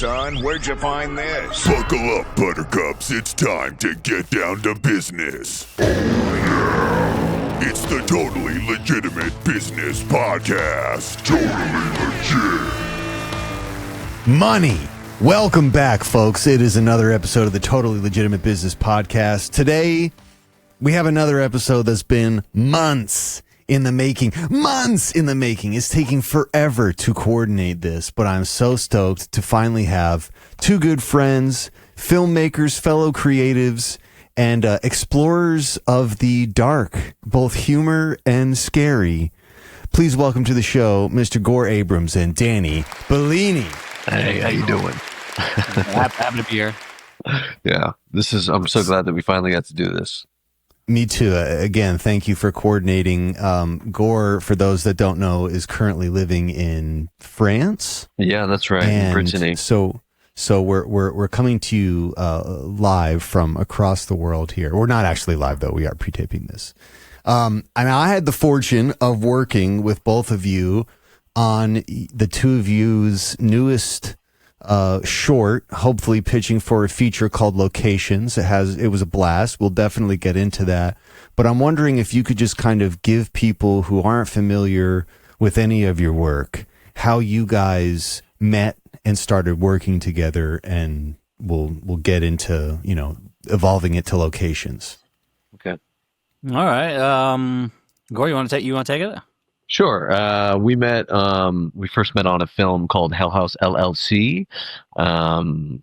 son. Where'd you find this? Buckle up, buttercups. It's time to get down to business. Oh, yeah. It's the Totally Legitimate Business Podcast. Totally legit. Money. Welcome back, folks. It is another episode of the Totally Legitimate Business Podcast. Today, we have another episode that's been months in the making. Months in the making. It's taking forever to coordinate this, but I'm so stoked to finally have two good friends, filmmakers, fellow creatives, and explorers of the dark, both humor and scary. Please welcome to the show, Mr. Gore Abrams and Danny Bellini. Hey, how you doing? Happy to be here. Yeah, I'm so glad that we finally got to do this. Me too. Again, thank you for coordinating. Gore, for those that don't know, is currently living in France. Yeah, that's right. In Brittany. So we're coming to you live from across the world here. We're not actually live though. We are pre-taping this. And I had the fortune of working with both of you on the two of you's newest short, hopefully pitching for a feature called Locations. It was a blast. We'll definitely get into that. But I'm wondering if you could just kind of give people who aren't familiar with any of your work how you guys met and started working together, and we'll get into, evolving it to Locations. Okay. All right. Gore, you want to take it? Sure. We first met on a film called Hell House LLC. For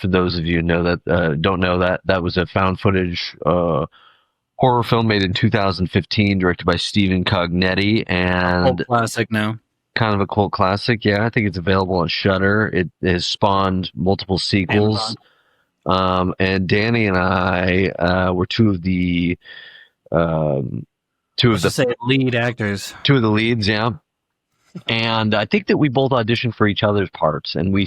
those of you don't know that was a found footage horror film made in 2015, directed by Stephen Cognetti, and Old classic now. Kind of a cult classic. Yeah, I think it's available on Shudder. It has spawned multiple sequels. And Danny and I were two of the lead actors. Two of the leads, yeah. And I think that we both auditioned for each other's parts, and we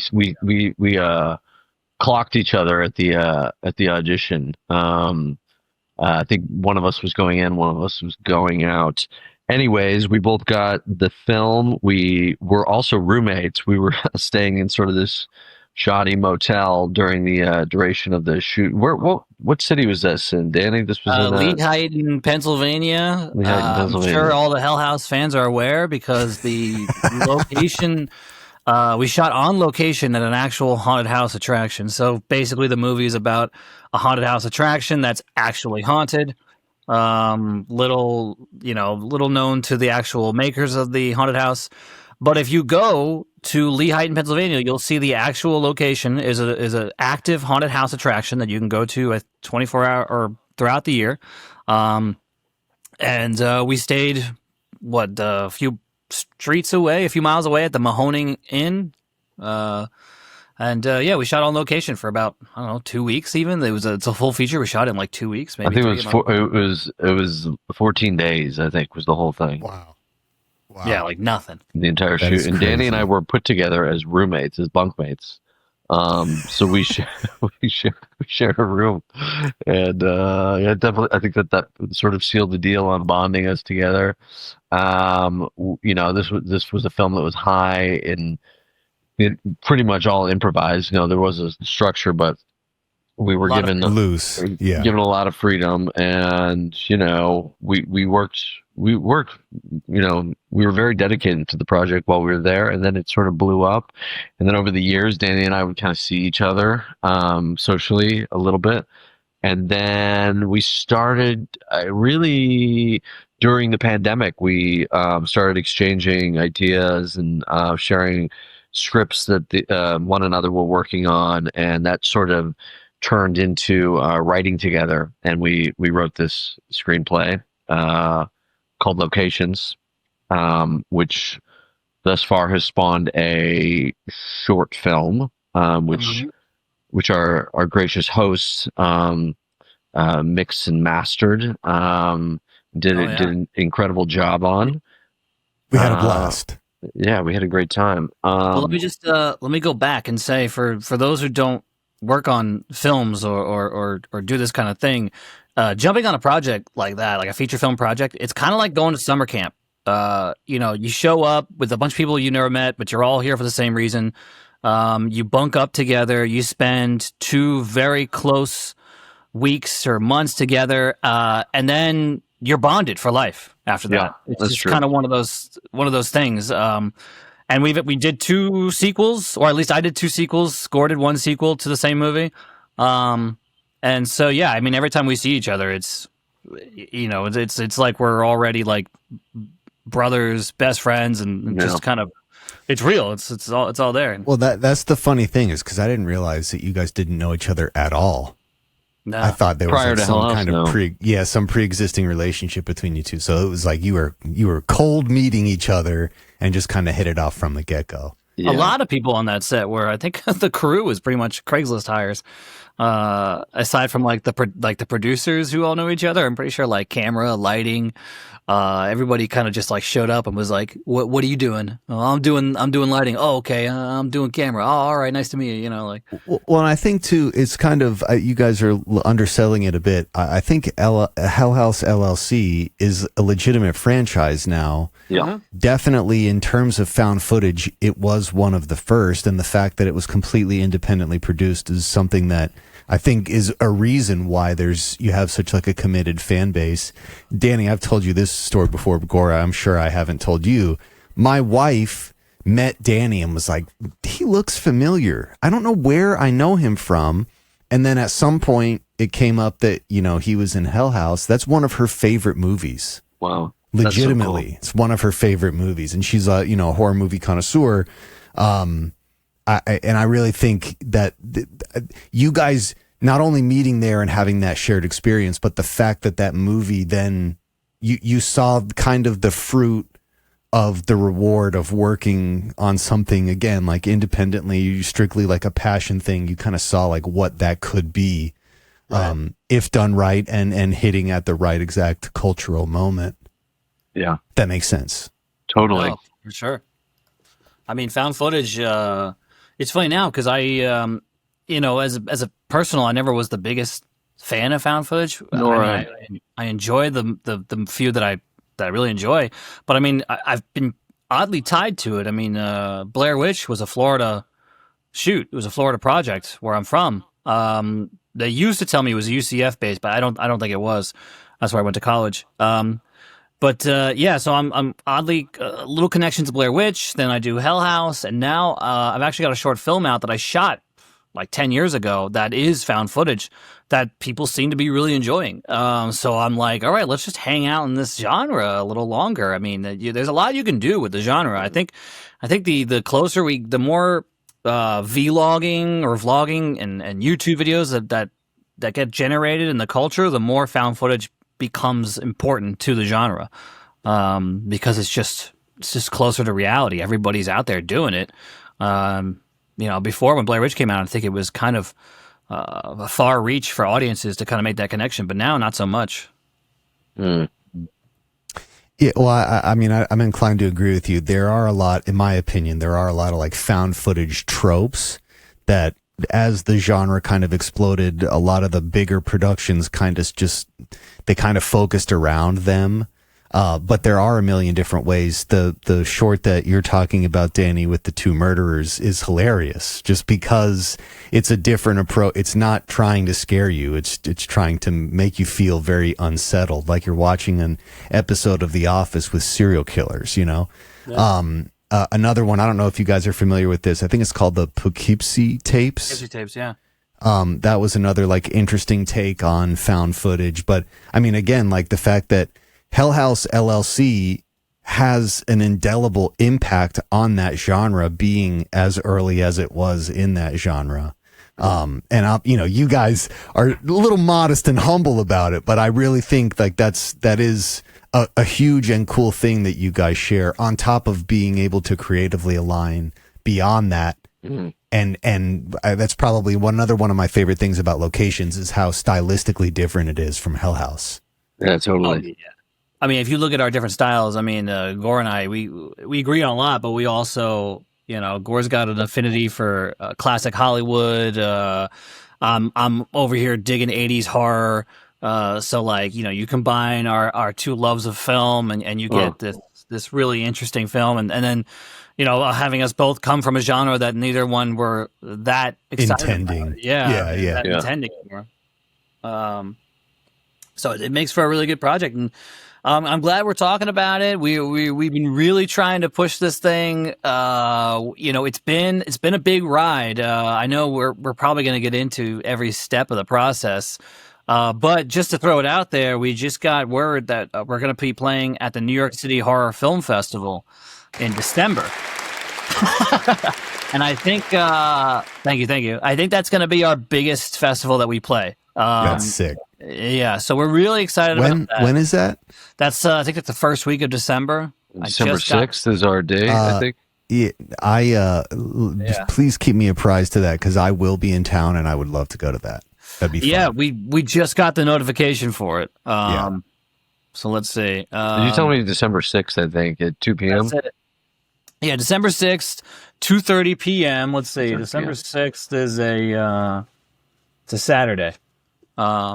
clocked each other at the audition. I think one of us was going in, one of us was going out. Anyways, we both got the film. We were also roommates. We were staying in sort of this shoddy motel during the duration of the shoot. What city was this in, Danny? This was in Lehighton, Pennsylvania. I'm sure all the Hell House fans are aware because the location, we shot on location at an actual haunted house attraction. So basically the movie is about a haunted house attraction that's actually haunted. Little known to the actual makers of the haunted house. But if you go to Lehighton, Pennsylvania, you'll see the actual location is a active haunted house attraction that you can go to at 24-hour or throughout the year. And we stayed a few miles away at the Mahoning Inn. We shot on location for about 2 weeks. Even it's a full feature. We shot it in like 2 weeks. Maybe I think it was 14 days. I think was the whole thing. Wow. Yeah, like nothing. The entire shoot. And Danny and I were put together as roommates, as bunkmates. So we shared a room, and definitely, I think that sort of sealed the deal on bonding us together. This was a film that was high in pretty much all improvised. There was a structure, but we were given given a lot of freedom, and we worked. We were very dedicated to the project while we were there, and then it sort of blew up. And then over the years, Danny and I would kind of see each other socially a little bit. And then we started really during the pandemic, we started exchanging ideas and sharing scripts that one another were working on. And that sort of turned into writing together. And we wrote this screenplay called Locations, which thus far has spawned a short film, which our gracious hosts mixed and mastered, did an incredible job on. We had a blast. Yeah, we had a great time. Well, let me go back and say for those who don't work on films or do this kind of thing, jumping on a project like that, like a feature film project, it's kind of like going to summer camp. You show up with a bunch of people you never met, but you're all here for the same reason. You bunk up together. You spend 2 very close weeks or months together, and then you're bonded for life after that. Yeah, it's just kind of one of those things. And we did 2 sequels, or at least I did 2 sequels. Gore did 1 sequel to the same movie. And so, yeah, I mean, every time we see each other, it's like we're already like brothers, best friends, and just kind of, it's real. It's all there. Well, that's the funny thing is because I didn't realize that you guys didn't know each other at all. No. I thought there was like some kind of some pre-existing relationship between you two. So it was like you were cold meeting each other and just kind of hit it off from the get-go. Yeah. A lot of people on that set were, I think the crew was pretty much Craigslist hires. Aside from like the producers who all know each other, I'm pretty sure like camera, lighting, everybody kind of just like showed up and was like, "What are you doing?" "Oh, I'm doing lighting." "Oh, okay. I'm doing camera." "Oh, all right. Nice to meet you." You know, like. Well, and I think too, it's kind of you guys are underselling it a bit. I think Hell House LLC is a legitimate franchise now. Yeah, definitely in terms of found footage, it was one of the first, and the fact that it was completely independently produced is something that I think is a reason why you have such like a committed fan base. Danny, I've told you this story before, Gore, I'm sure I haven't told you. My wife met Danny and was like, he looks familiar. I don't know where I know him from. And then at some point it came up that, he was in Hell House. That's one of her favorite movies. Wow. Legitimately. So cool. It's one of her favorite movies. And she's a, horror movie connoisseur. I really think that you guys not only meeting there and having that shared experience, but the fact that movie then you saw kind of the fruit of the reward of working on something again, like independently, strictly like a passion thing. You kind of saw like what that could be, right. If done right and hitting at the right exact cultural moment. Yeah. That makes sense. Totally. Oh, for sure. I mean, found footage, it's funny now because I, as a personal, I never was the biggest fan of found footage. I enjoy the few that I really enjoy, but I mean, I've been oddly tied to it. I mean, Blair Witch was a Florida shoot. It was a Florida project where I'm from. They used to tell me it was UCF based, but I don't think it was. That's where I went to college. So I'm oddly a little connection to Blair Witch. Then I do Hell House, and now I've actually got a short film out that I shot like 10 years ago that is found footage that people seem to be really enjoying. So I'm like, all right, let's just hang out in this genre a little longer. I mean, there's a lot you can do with the genre. I think the closer the more vlogging or vlogging and YouTube videos that get generated in the culture, the more found footage becomes important to the genre, because it's just closer to reality. Everybody's out there doing it. Before when Blair Witch came out, I think it was kind of a far reach for audiences to kind of make that connection, but now not so much. Yeah, well, I'm inclined to agree with you. There are a lot, in my opinion, of like found footage tropes that, as the genre kind of exploded, a lot of the bigger productions kind of focused around them. But there are a million different ways. The short that you're talking about, Danny, with the 2 murderers is hilarious just because it's a different approach. It's not trying to scare you. It's trying to make you feel very unsettled, like you're watching an episode of The Office with serial killers, Yeah. Another one, I don't know if you guys are familiar with this. I think it's called the Poughkeepsie tapes. Poughkeepsie tapes, yeah. That was another like interesting take on found footage. But I mean, again, like the fact that Hell House LLC has an indelible impact on that genre, being as early as it was in that genre. You guys are a little modest and humble about it, but I really think like that is a huge and cool thing that you guys share, on top of being able to creatively align beyond that. Mm-hmm. And that's probably one of my favorite things about Locations is how stylistically different it is from Hell House. Yeah, totally. Oh, yeah. I mean, if you look at our different styles, I mean, Gore and I, we agree on a lot, but we also, Gore's got an affinity for classic Hollywood. I'm over here digging 80s horror. So like, you combine our 2 loves of film and you get this really interesting film, and then having us both come from a genre that neither one were that excited intending. About. Yeah. Intending for. So it makes for a really good project, and I'm glad we're talking about it. We've been really trying to push this thing. It's been a big ride. I know we're probably going to get into every step of the process, but just to throw it out there, we just got word that we're going to be playing at the New York City Horror Film Festival in December. And I think, thank you. I think that's going to be our biggest festival that we play. That's sick. Yeah, so we're really excited about that. When is that? That's I think that's the first week of December. December 6th is our day, I think. Yeah, please keep me apprised to that, because I will be in town and I would love to go to that. That'd be fun. Yeah, we just got the notification for it. So let's see. Did you tell me December 6th, I think, at 2 p.m.? Yeah, December 6th, 2:30 p.m. Let's see. December 6th is it's a Saturday.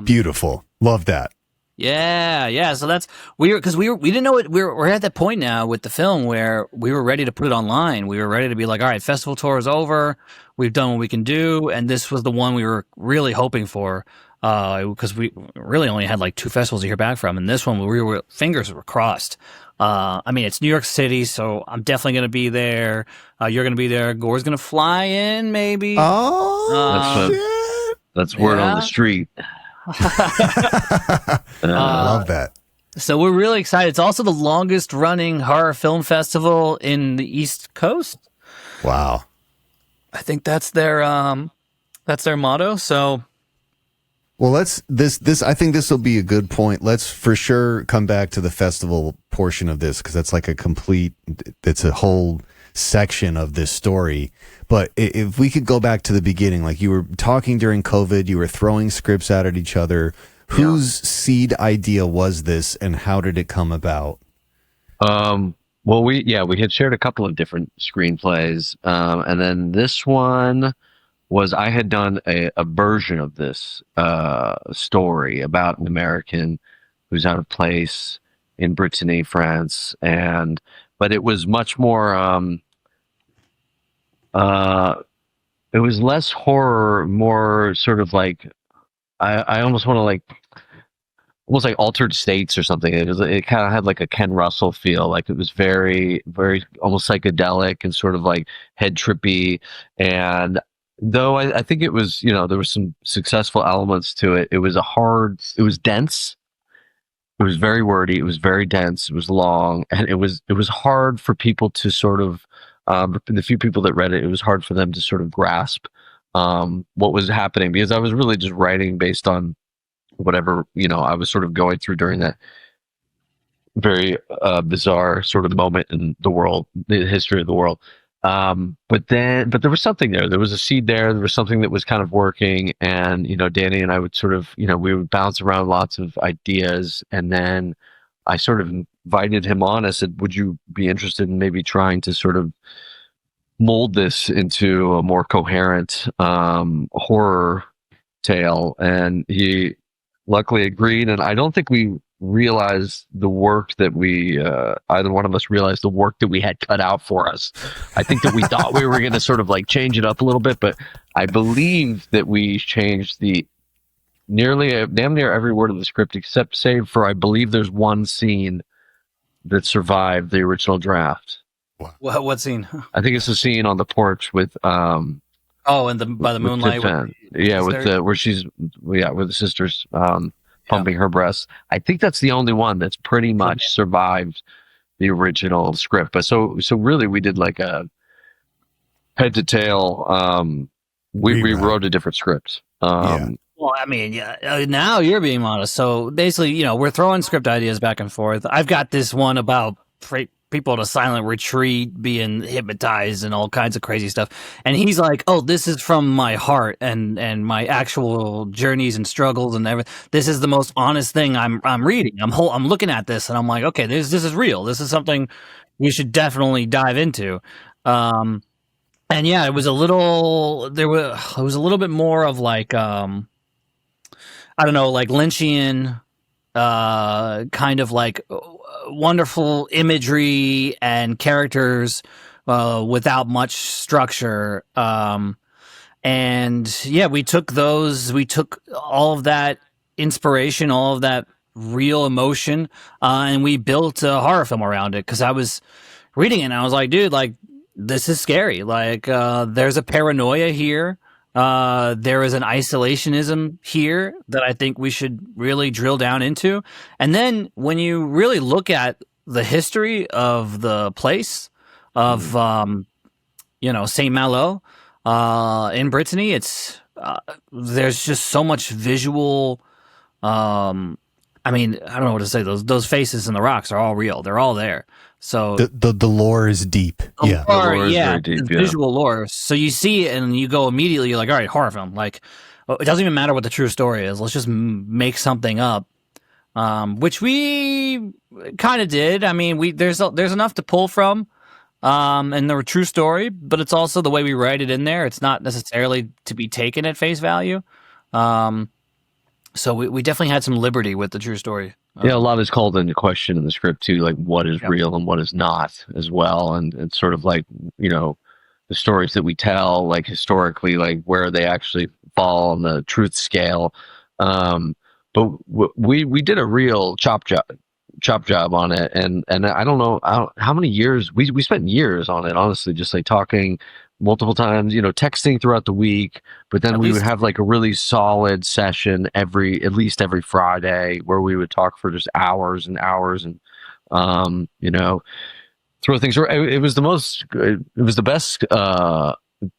Beautiful. Love that. Yeah. So that's we didn't know it. We're at that point now with the film where we were ready to put it online. We were ready to be like, all right, festival tour is over. We've done what we can do, and this was the one we were really hoping for. Because we really only had like 2 festivals to hear back from, and this one fingers were crossed. It's New York City, so I'm definitely going to be there. You're going to be there. Gore's going to fly in, maybe. That's word on the street. I love that. So we're really excited. It's also the longest running horror film festival in the East Coast. Wow. I think that's their motto. So, well, I think this will be a good point. Let's for sure come back to the festival portion of this, because that's like it's a whole section of this story. But if we could go back to the beginning, like you were talking during COVID, you were throwing scripts out at each other. Whose seed idea was this, and how did it come about? Well, we had shared a couple of different screenplays, and then this one was, I had done a version of this story about an American who's out of place in Brittany, France, but it was much more. It was less horror, more sort of like I almost want to like almost like Altered States or something. It kind of had like a Ken Russell feel, like it was very, very almost psychedelic and sort of like head trippy. And though I think it was, there were some successful elements to it. It was dense. It was very wordy. It was very dense. It was long, and it was hard for people to sort of, the few people that read it, it was hard for them to sort of grasp what was happening, because I was really just writing based on whatever, I was sort of going through during that very bizarre sort of moment in the world, the history of the world. But there was something there. There was a seed there. There was something that was kind of working. And, Danny and I would sort of, we would bounce around lots of ideas. And then I sort of invited him on. I said, would you be interested in maybe trying to sort of mold this into a more coherent horror tale? And he luckily agreed. And I don't think we realized the work that either one of us realized the work that we had cut out for us. I think that we thought we were going to sort of like change it up a little bit, but I believe that we changed the damn near every word of the script, except save for, I believe there's one scene that survived the original draft. What scene? I think it's the scene on the porch with by the moonlight. Where the sisters pumping her breasts. I think that's the only one that's pretty much survived the original script. But so really, we did like a head to tail. We rewrote a different script. Well, now you're being modest. So basically, we're throwing script ideas back and forth. I've got this one about people at a silent retreat being hypnotized and all kinds of crazy stuff. And he's like, oh, this is from my heart and my actual journeys and struggles and everything. This is the most honest thing I'm reading. I'm looking at this and I'm like, okay, this is real. This is something we should definitely dive into. And yeah, it was a little bit more of like, I don't know, like Lynchian, kind of like wonderful imagery and characters without much structure. And yeah, we took all of that inspiration, all of that real emotion, and we built a horror film around it. Because I was reading it and I was like, dude, like, this is scary. Like, there's a paranoia here. There is an isolationism here that I think we should really drill down into. And then when you really look at the history of the place of, St. Malo, in Brittany, it's, there's just so much visual, I mean, I don't know what to say. Those faces in the rocks are all real. They're all there. So the lore is deep. The lore is very deep, visual lore. So you see it and you go immediately. You're like, all right, horror film. Like, it doesn't even matter what the true story is. Let's just make something up, which we kind of did. I mean, there's enough to pull from, and the true story, but it's also the way we write it in there. It's not necessarily to be taken at face value. So we definitely had some liberty with the true story. Yeah, a lot is called into question in the script too, like what is real and what is not as well. And it's sort of like, the stories that we tell, like historically, like where they actually fall on the truth scale. But we did a real chop job on it. And I don't know how many years, we spent years on it, honestly, just like talking multiple times, texting throughout the week, but then we would have like a really solid session at least every Friday where we would talk for just hours and hours and, throw things. It was the best,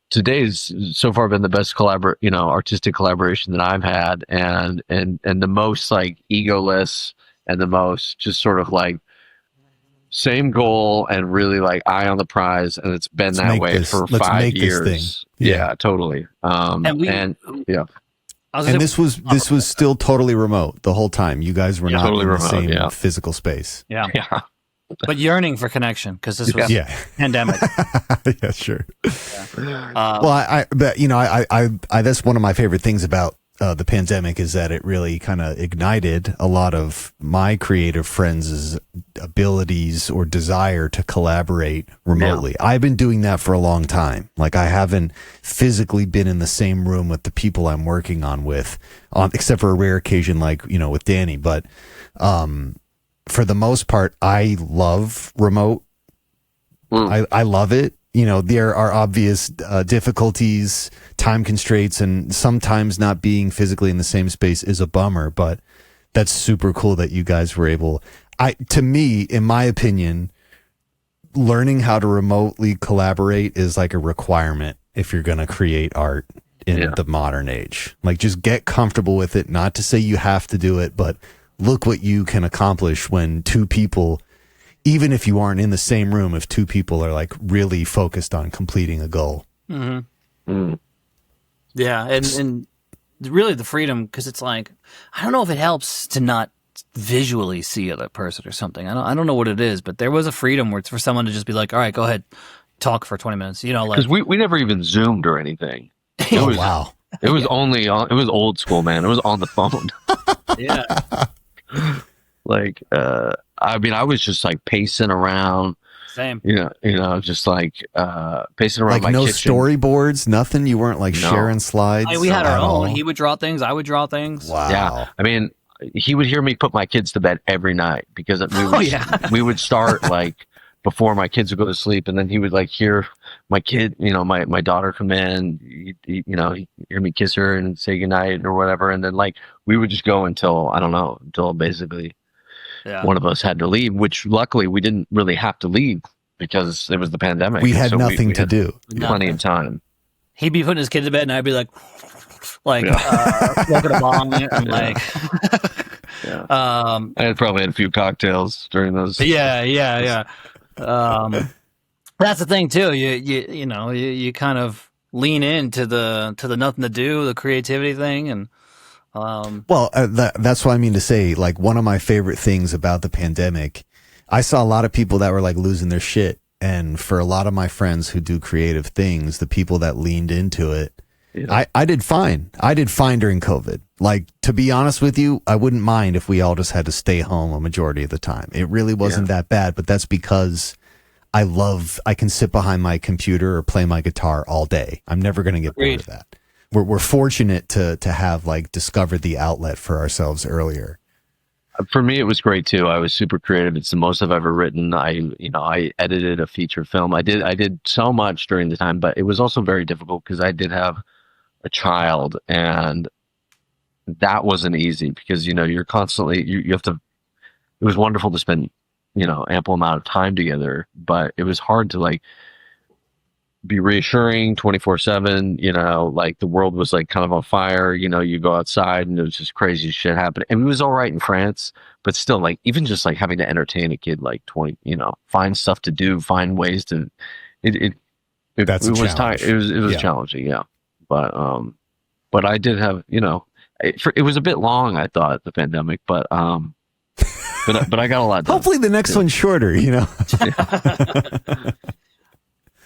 today's so far been the best artistic collaboration that I've had and the most like egoless and the most just sort of like, same goal and really like eye on the prize, and it's been that way for 5 years. Yeah, totally. And this was still totally remote the whole time. You guys were not totally in the same physical space. Yeah. But yearning for connection because this was pandemic. Yeah, sure. Yeah. Well, that's one of my favorite things about the pandemic is that it really kind of ignited a lot of my creative friends' abilities or desire to collaborate remotely. Yeah. I've been doing that for a long time. Like I haven't physically been in the same room with the people I'm working on with, except for a rare occasion like, with Danny. But for the most part, I love remote. I love it. There are obvious difficulties, time constraints, and sometimes not being physically in the same space is a bummer, but that's super cool that you guys were able. To me, in my opinion, learning how to remotely collaborate is like a requirement if you're going to create art in the modern age. Like just get comfortable with it, not to say you have to do it, but look what you can accomplish when two people, even if you aren't in the same room, if two people are like really focused on completing a goal. Mm-hmm. Mm. Yeah. And really the freedom, because it's like, I don't know if it helps to not visually see a person or something. I don't know what it is, but there was a freedom where it's for someone to just be like, all right, go ahead, talk for 20 minutes. Because we never even Zoomed or anything. Wow. It was only on, it was old school, man. It was on the phone. Yeah. Like, I was just like pacing around. Same. Just like pacing around like my no kitchen. Storyboards, nothing. You weren't like sharing slides. We had our own. He would draw things. I would draw things. Wow. Yeah. He would hear me put my kids to bed every night because we would start like before my kids would go to sleep, and then he would like hear my kid, my daughter come in, he'd hear me kiss her and say goodnight or whatever, and then like we would just go until basically one of us had to leave, which luckily we didn't really have to leave because it was the pandemic. We had nothing to do. Plenty of time. He'd be putting his kid to bed, and I'd be like smoking a bong, and like. I had probably had a few cocktails during those. Yeah. That's the thing too. You kind of lean into the nothing to do, the creativity thing, and that's what I mean to say. Like one of my favorite things about the pandemic, I saw a lot of people that were like losing their shit, and for a lot of my friends who do creative things, the people that leaned into it You know? I did fine. I did fine during COVID. Like, to be honest with you, I wouldn't mind if we all just had to stay home a majority of the time. It really wasn't that bad, but that's because I can sit behind my computer or play my guitar all day. I'm never going to get bored of that. We're fortunate to have like discovered the outlet for ourselves earlier. For me, it was great too. I was super creative. It's the most I've ever written. I edited a feature film. I did so much during the time, but it was also very difficult because I did have a child, and that wasn't easy because, you're constantly, you have to, it was wonderful to spend, ample amount of time together, but it was hard to like be reassuring 24/7, like the world was like kind of on fire, you go outside and it was just crazy shit happening. And it was all right in France, but still, like, even just like having to entertain a kid, like 20, find stuff to do, find ways to, it was tight. It was challenging. Yeah. But I did have, it was a bit long, I thought, the pandemic, but I got a lot done. Hopefully the next one's shorter,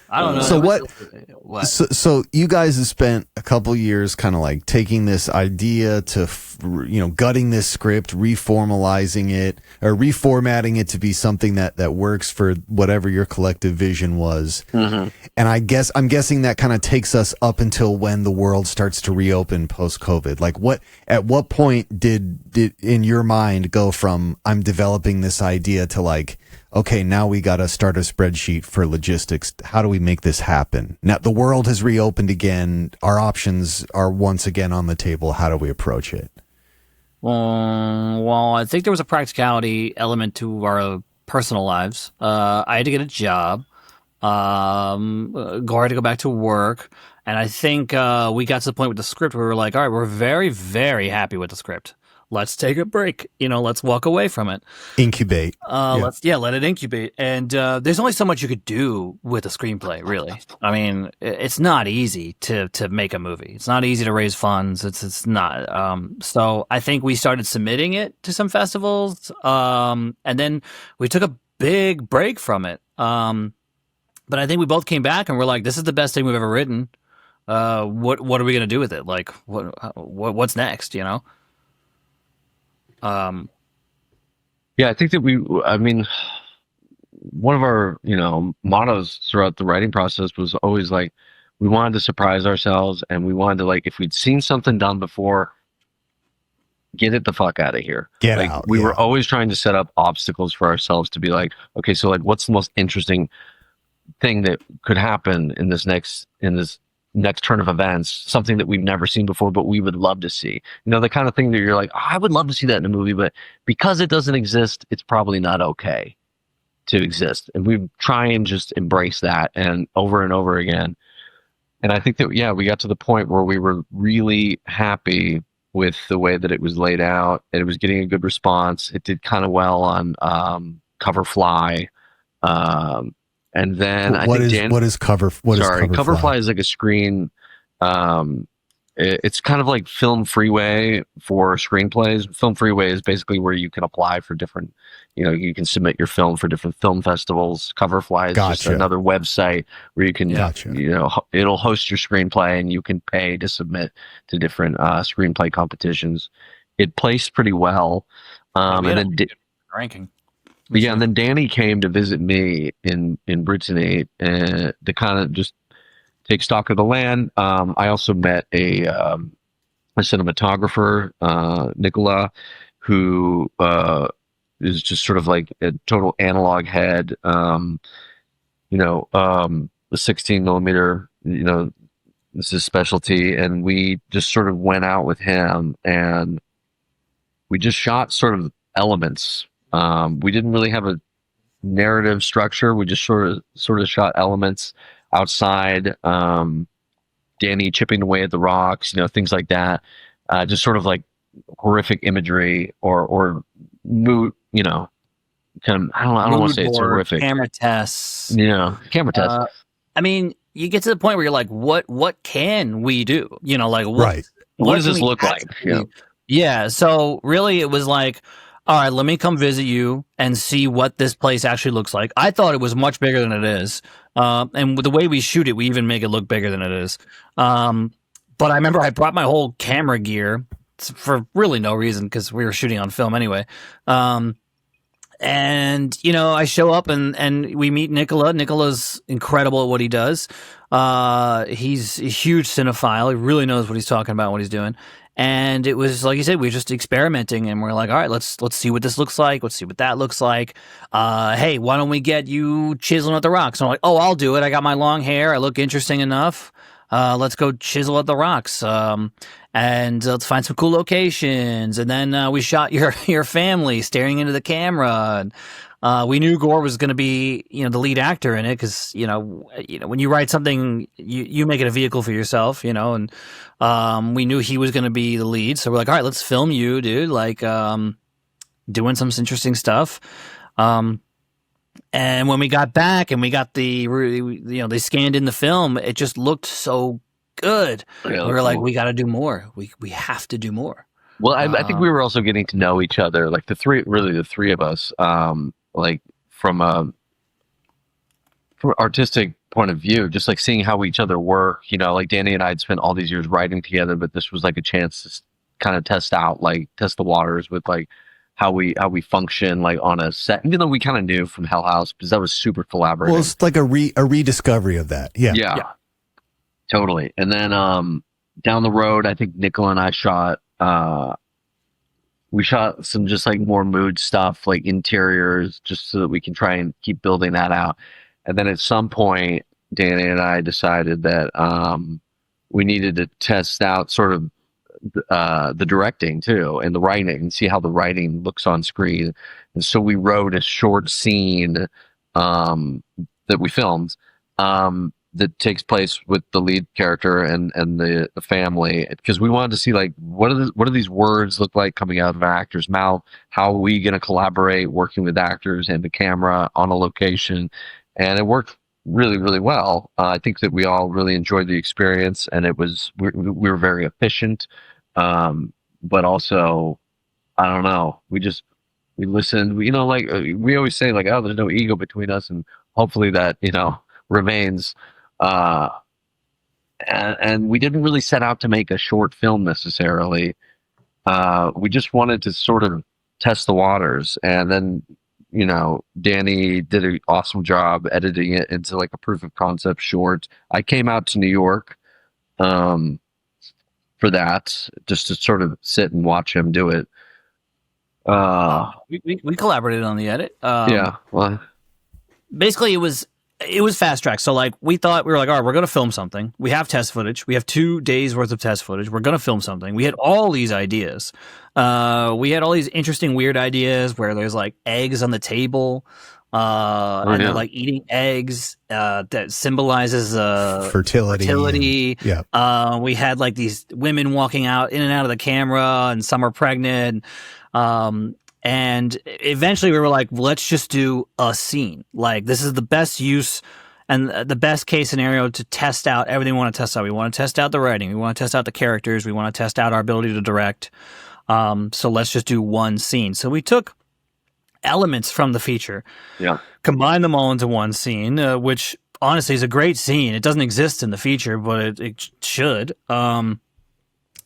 I don't know. So what? So you guys have spent a couple years kind of like taking this idea to, gutting this script, reformalizing it or reformatting it to be something that works for whatever your collective vision was. Mm-hmm. And I'm guessing that kind of takes us up until when the world starts to reopen post-COVID. Like at what point did in your mind go from I'm developing this idea to like, okay, now we got to start a spreadsheet for logistics. How do we make this happen? Now the world has reopened again. Our options are once again on the table. How do we approach it? Well, I think there was a practicality element to our personal lives. I had to get a job. Gore had to go back to work. And I think we got to the point with the script where we were like, all right, we're very, very happy with the script. Let's take a break. Let's walk away from it. Incubate. Let it incubate. And there's only so much you could do with a screenplay, really. I mean, it's not easy to make a movie. It's not easy to raise funds. It's not. So I think we started submitting it to some festivals, and then we took a big break from it. But I think we both came back and we're like, this is the best thing we've ever written. What are we gonna do with it? Like, what's next? Yeah, I think that one of our, mottos throughout the writing process was always like, we wanted to surprise ourselves and we wanted to, like, if we'd seen something done before, get it the fuck out of here. Get out. We were always trying to set up obstacles for ourselves to be like, okay, so like, what's the most interesting thing that could happen in this next turn of events, something that we've never seen before, but we would love to see. The kind of thing that you're like, oh, I would love to see that in a movie, but because it doesn't exist, it's probably not okay to exist. And we try and just embrace that and over again. And I think that, we got to the point where we were really happy with the way that it was laid out. And it was getting a good response. It did kind of well on Coverfly. And then what is Coverfly is like a screen. It's kind of like Film Freeway for screenplays. Film Freeway is basically where you can apply for different, you can submit your film for different film festivals. Coverfly is just another website where you can, it'll host your screenplay and you can pay to submit to different screenplay competitions. It placed pretty well. And then ranking. Yeah, and then Danny came to visit me in Brittany to kind of just take stock of the land. I also met a cinematographer, Nicola, who is just sort of like a total analog head. The 16 millimeter, this is his specialty, and we just sort of went out with him and we just shot sort of elements. We didn't really have a narrative structure. We just sort of shot elements outside. Danny chipping away at the rocks, things like that. Just sort of like horrific imagery or mood, kind of. I don't want to say it's horrific. Camera tests. Camera tests. I mean, you get to the point where you're like, what can we do? Right. What does this look like? Yeah. So really, it was like, all right, let me come visit you and see what this place actually looks like. I thought it was much bigger than it is. And with the way we shoot it, we even make it look bigger than it is. But I remember I brought my whole camera gear for really no reason because we were shooting on film anyway. And, you know, I show up and we meet Nicola. Nicola's incredible at what he does. He's a huge cinephile. He really knows what he's talking about, what he's doing. And it was, like you said, we were just experimenting, and we're like, all right, let's see what this looks like. Let's see what that looks like. Hey, why don't we get you chiseling at the rocks? And I'm like, oh, I'll do it. I got my long hair. I look interesting enough. Let's go chisel at the rocks. And let's find some cool locations. And then we shot your family staring into the camera. And we knew Gore was going to be, you know, the lead actor in it because, you know, when you write something, you make it a vehicle for yourself, you know. And we knew he was going to be the lead, so we're like, all right, let's film you, dude. Like doing some interesting stuff. And when we got back and we got they scanned in the film, it just looked so good. Yeah, we were like, we got to do more. We have to do more. Well, I think we were also getting to know each other, like the three of us, like from an artistic point of view, just like seeing how each other work. You know, like Danny and I had spent all these years writing together, but this was like a chance to kind of test the waters with like how we function like on a set, even though we kind of knew from Hell House because that was super collaborative. Well, it's like a rediscovery of that. Yeah, totally. And then down the road, I think Nicola and I shot some just like more mood stuff, like interiors, just so that we can try and keep building that out. And then at some point, Danny and I decided that we needed to test out sort of the directing too and the writing and see how the writing looks on screen. And so we wrote a short scene that we filmed that takes place with the lead character and the family, because we wanted to see like what do these words look like coming out of an actor's mouth? How are we going to collaborate working with actors and the camera on a location? And it worked really, really well. I think that we all really enjoyed the experience, and we were very efficient. But also, I don't know, we listened. You know, like we always say, like, oh, there's no ego between us, and hopefully that, you know, remains. And we didn't really set out to make a short film necessarily. We just wanted to sort of test the waters, and then, you know, Danny did an awesome job editing it into like a proof of concept short. I came out to New York for that, just to sort of sit and watch him do it. We collaborated on the edit. Yeah. Well, basically it was fast track. So like we were like, all right, we're going to film something. We have test footage. We have 2 days worth of test footage. We're going to film something. We had all these ideas. We had all these interesting, weird ideas where there's like eggs on the table, and they're like eating eggs, that symbolizes, fertility. Yeah. We had like these women walking out in and out of the camera, and some are pregnant. And eventually we were like, let's just do a scene. Like, this is the best use and the best case scenario to test out everything we want to test out. We want to test out the writing. We want to test out the characters. We want to test out our ability to direct. So let's just do one scene. So we took elements from the feature, combined them all into one scene, which honestly is a great scene. It doesn't exist in the feature, but it should.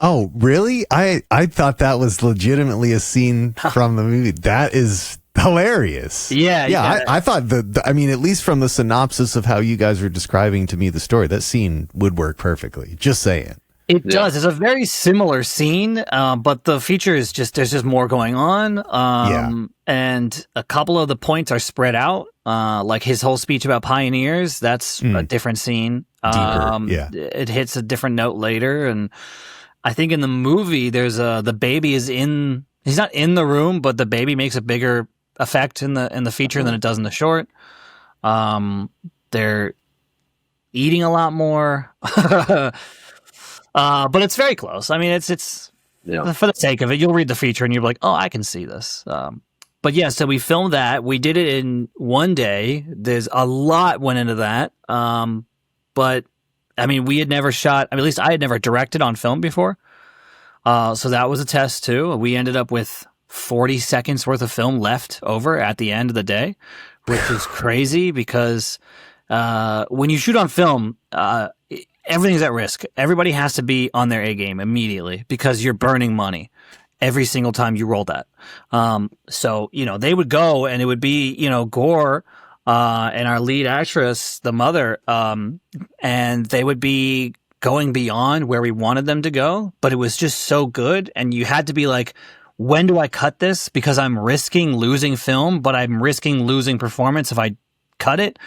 Oh, really? I thought that was legitimately a scene from the movie. That is hilarious. Yeah. I thought I mean, at least from the synopsis of how you guys were describing to me the story, that scene would work perfectly. Just saying. It does. It's a very similar scene, but the feature is there's just more going on. And a couple of the points are spread out. Like his whole speech about pioneers, that's a different scene. It hits a different note later. And I think in the movie, there's the baby he's not in the room, but the baby makes a bigger effect in the feature than it does in the short. They're eating a lot more. But it's very close. I mean, it's for the sake of it, you'll read the feature and you'll be like, oh, I can see this. But yeah, so we filmed that. We did it in one day. There's a lot went into that. But I mean, we had never shot, I mean, at least I had never directed on film before. So that was a test too. We ended up with 40 seconds worth of film left over at the end of the day, which is crazy because when you shoot on film, everything's at risk. Everybody has to be on their A game immediately because you're burning money every single time you roll that. So, they would go and it would be, Gore and our lead actress, the mother, and they would be going beyond where we wanted them to go, but it was just so good. And you had to be like, when do I cut this? Because I'm risking losing film, but I'm risking losing performance if I cut it.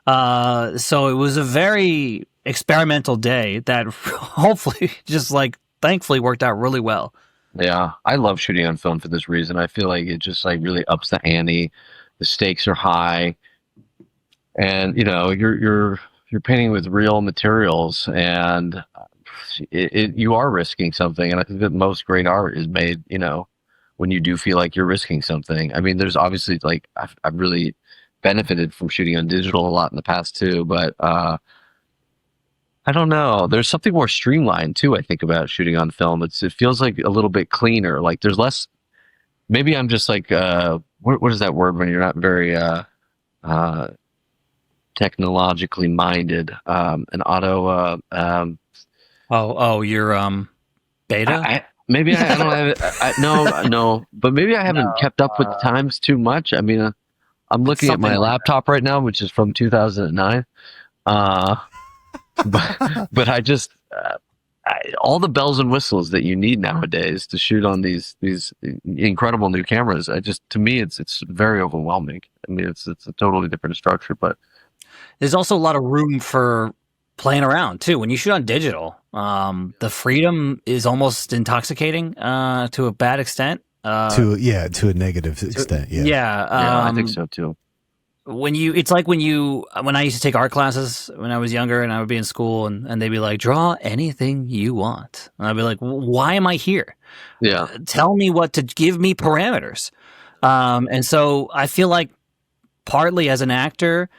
So it was a very experimental day that hopefully just thankfully worked out really well. Yeah, I love shooting on film for this reason. I feel like it just really ups the ante. The stakes are high, and you're painting with real materials, and you are risking something. And I think that most great art is made, when you do feel like you're risking something. I mean, there's obviously I've really benefited from shooting on digital a lot in the past too, but I don't know. There's something more streamlined too, I think, about shooting on film. It feels like a little bit cleaner. Like there's less. Maybe I'm just what is that word when you're not very technologically minded? An auto. You're beta. Maybe I don't have. No. But maybe I haven't kept up with the times too much. I mean, I'm looking at my laptop right now, which is from 2009. But I just all the bells and whistles that you need nowadays to shoot on these incredible new cameras. To me, it's very overwhelming. I mean, it's a totally different structure, but there's also a lot of room for playing around too. When you shoot on digital, the freedom is almost intoxicating to a bad extent. To a negative extent. Yeah, I think so too. When I used to take art classes when I was younger and I would be in school and they'd be like, draw anything you want. And I'd be like, why am I here? Yeah. Tell me what to give me parameters. And so I feel like partly as an actor,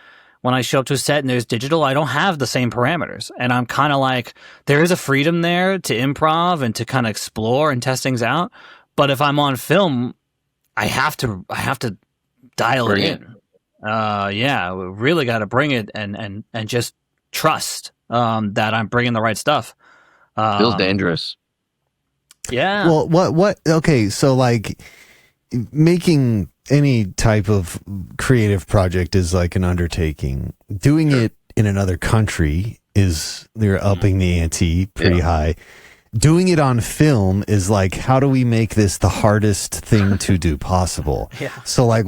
when I show up to a set and there's digital, I don't have the same parameters. And I'm kind of like, there is a freedom there to improv and to kind of explore and test things out. But if I'm on film, I have to dial it in. We really got to bring it and just trust that I'm bringing the right stuff. Feels dangerous. Yeah. Well, what? Okay, so making any type of creative project is like an undertaking. Doing it in another country they're upping the ante pretty high. Doing it on film is like, how do we make this the hardest thing to do possible? Yeah. So what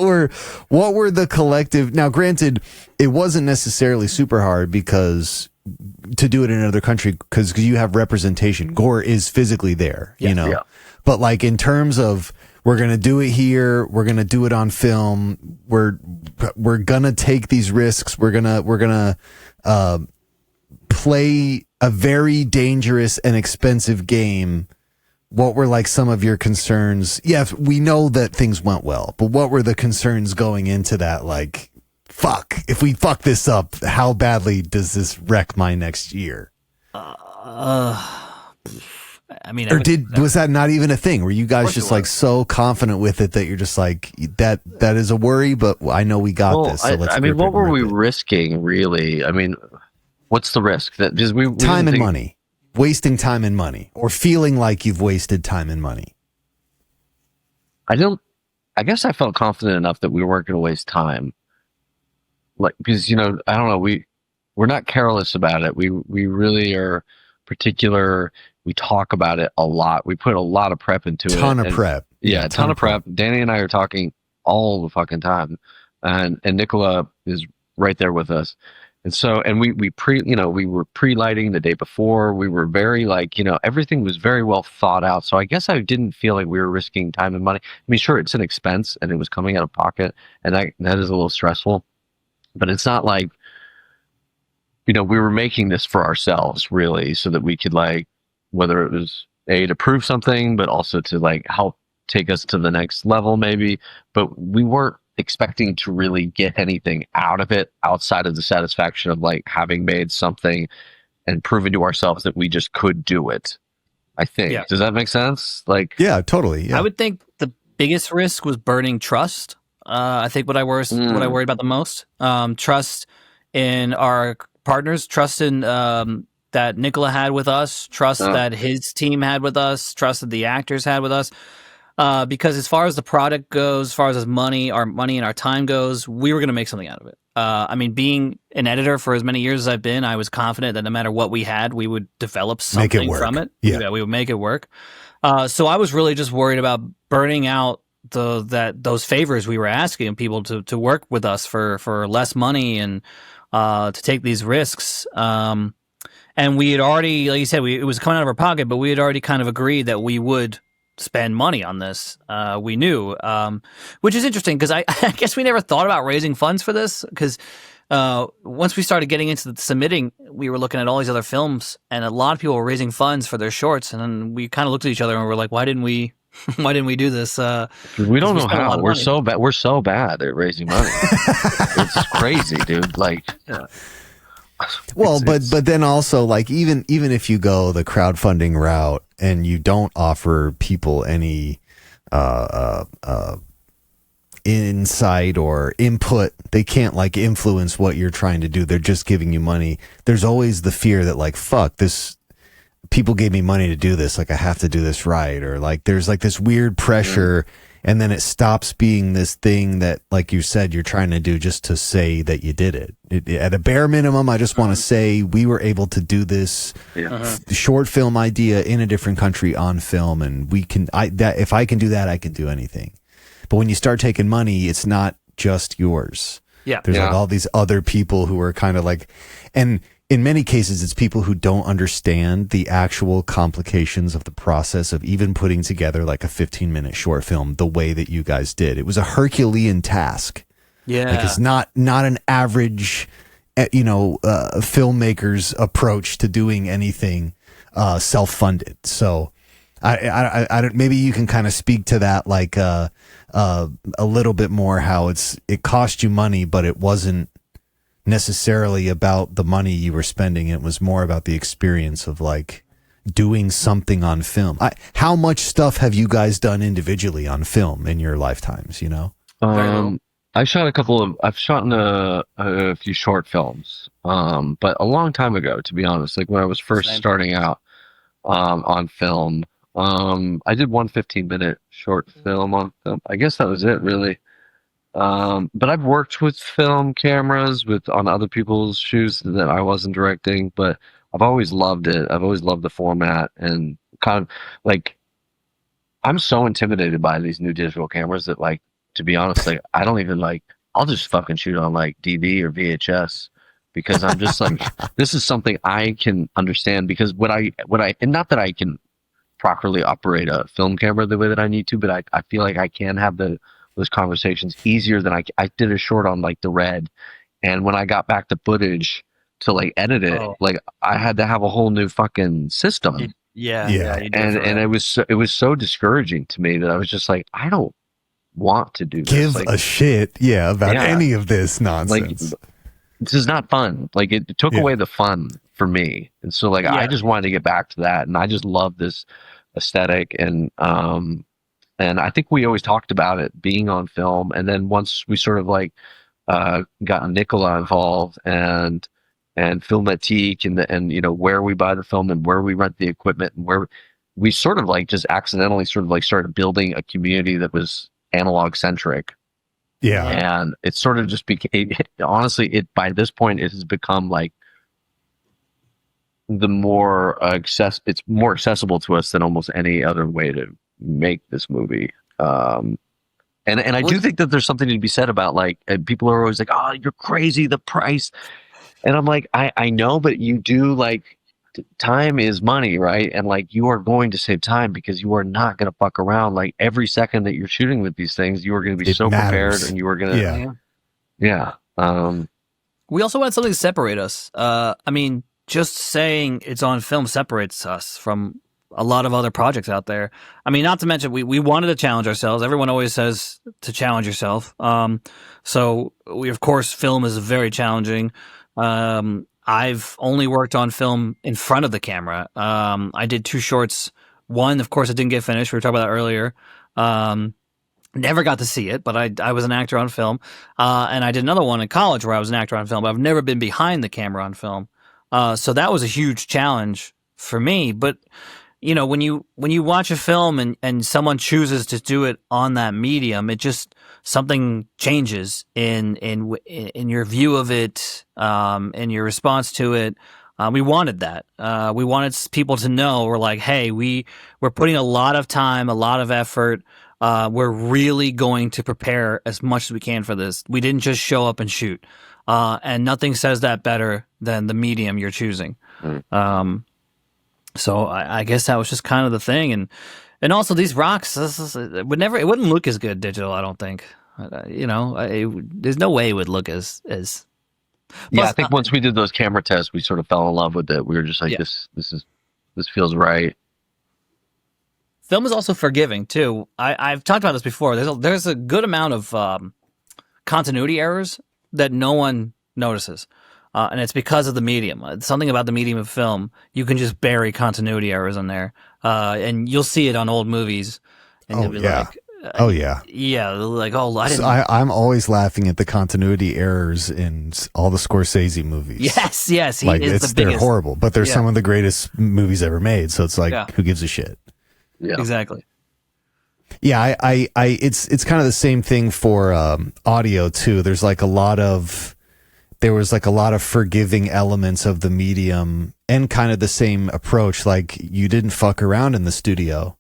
were the collective? Now, granted, it wasn't necessarily super hard because to do it in another country because you have representation. Gore is physically there, But in terms of we're gonna do it here, we're gonna do it on film. We're gonna take these risks. We're gonna play a very dangerous and expensive game. What were some of your concerns? Yes, we know that things went well, but what were the concerns going into that? Fuck, if we fuck this up, how badly does this wreck my next year? Was that not even a thing? Were you guys just so confident with it that you're just that is a worry, but I know we got this. So let's what were we risking really? I mean, what's the risk? That just time and money. Wasting time and money, or feeling like you've wasted time and money. I guess I felt confident enough that we weren't going to waste time. Because I don't know, we're not careless about it. We really are particular. We talk about it a lot. We put a lot of prep into it. Ton of prep. Yeah, a ton of prep. Danny and I are talking all the fucking time, and Nicola is right there with us. And so, we were pre-lighting the day before. We were very everything was very well thought out. So I guess I didn't feel like we were risking time and money. I mean, sure, it's an expense and it was coming out of pocket, and that is a little stressful, but it's not like, we were making this for ourselves really, so that we could whether it was to prove something, but also to help take us to the next level maybe, but we weren't expecting to really get anything out of it outside of the satisfaction of having made something and proven to ourselves that we just could do it. I think. Yeah. Does that make sense? Yeah, totally. Yeah. I would think the biggest risk was burning trust. I think what I worried about the most, trust in our partners, trust in that Nicola had with us, trust that his team had with us, trust that the actors had with us. Because as far as the product goes, as far as our money and our time goes, we were going to make something out of it. I mean, being an editor for as many years as I've been, I was confident that no matter what we had, we would develop something from it. Yeah, we would make it work. So I was really just worried about burning out those favors we were asking people to work with us for less money and to take these risks. And we had already, like you said, it was coming out of our pocket, but we had already kind of agreed that we would spend money on this. We knew, which is interesting because I guess we never thought about raising funds for this because once we started getting into the submitting, we were looking at all these other films and a lot of people were raising funds for their shorts. And then we kind of looked at each other and we're like, why didn't we do this? We don't know how. We're so bad. We're so bad at raising money. It's crazy, dude. Like, well, but then also like even if you go the crowdfunding route and you don't offer people any insight or input, they can't like influence what you're trying to do. They're just giving you money. There's always the fear that like, fuck this. People gave me money to do this. Like I have to do this right. Or like, there's like this weird pressure and then it stops being this thing that, like you said, you're trying to do just to say that you did it. At a bare minimum, I just want to say we were able to do this short film idea in a different country on film. And if I can do that, I can do anything. But when you start taking money, it's not just yours. Yeah. There's like all these other people who are kind of like, and in many cases, it's people who don't understand the actual complications of the process of even putting together like a 15-minute short film the way that you guys did. It was a Herculean task. Yeah. Like it's not an average, filmmaker's approach to doing anything self-funded. So I don't, maybe you can kind of speak to that like a little bit more, how it cost you money, but it wasn't necessarily about the money you were spending. It was more about the experience of like doing something on film. How much stuff have you guys done individually on film in your lifetimes? I've shot a few short films, but a long time ago, to be honest, like when I was first starting out on film. I did one 15-minute short film on film. I guess that was it, really. But I've worked with film cameras on other people's shoots that I wasn't directing, but I've always loved it. I've always loved the format and kind of like, I'm so intimidated by these new digital cameras that like, to be honest, like I don't even like, I'll just fucking shoot on like DV or VHS because I'm just like, this is something I can understand because and not that I can properly operate a film camera the way that I need to, but I feel like I can have those conversations easier than I did a short on like the Red, and when I got back to footage to like edit it, like I had to have a whole new fucking system. Yeah. And it was so discouraging to me that I was just like, I don't want to do this. Give a shit, about any of this nonsense. Like, this is not fun. Like it took away the fun for me, and so like I just wanted to get back to that, and I just love this aesthetic, and I think we always talked about it being on film. And then once we sort of like got Nicola involved and Filmatique and where we buy the film and where we rent the equipment and where we sort of like just accidentally sort of like started building a community that was analog centric. Yeah. And it sort of just became, honestly, by this point, it has become like it's more accessible to us than almost any other way to make this movie. And I do think that there's something to be said about like, people are always like, oh, you're crazy, the price. And I'm like, I know, but you do like, time is money, right? And like, you are going to save time because you are not going to fuck around. Like every second that you're shooting with these things, you are going to be prepared, and you are going to, we also want something to separate us. I mean, just saying it's on film separates us from a lot of other projects out there. I mean, not to mention we wanted to challenge ourselves. Everyone always says to challenge yourself. So we, of course, film is very challenging. I've only worked on film in front of the camera. I did 2 shorts. One, of course, it didn't get finished. We were talking about that earlier. Never got to see it, but I was an actor on film, and I did another one in college where I was an actor on film, but I've never been behind the camera on film. So that was a huge challenge for me. But you know, when you watch a film and someone chooses to do it on that medium, it just something changes in your view of it, in your response to it. We wanted that. We wanted people to know we're like, hey, we're putting a lot of time, a lot of effort. We're really going to prepare as much as we can for this. We didn't just show up and shoot. And nothing says that better than the medium you're choosing. So I guess that was just kind of the thing. And also these rocks, it wouldn't look as good digital, I don't think. There's no way it would look as yeah, I think once we did those camera tests, we sort of fell in love with it. We were just like, this feels right. Film is also forgiving too. I've talked about this before. There's a good amount of continuity errors that no one notices, and it's because of the medium. Something about the medium of film, you can just bury continuity errors in there, and you'll see it on old movies. And you'll be like, like, oh, I didn't. I'm always laughing at the continuity errors in all the Scorsese movies. Yes, he is the biggest. They're horrible, but they're some of the greatest movies ever made. So it's like, who gives a shit? Yeah, exactly. Yeah, it's kind of the same thing for audio too. There was like a lot of forgiving elements of the medium and kind of the same approach. Like, you didn't fuck around in the studio.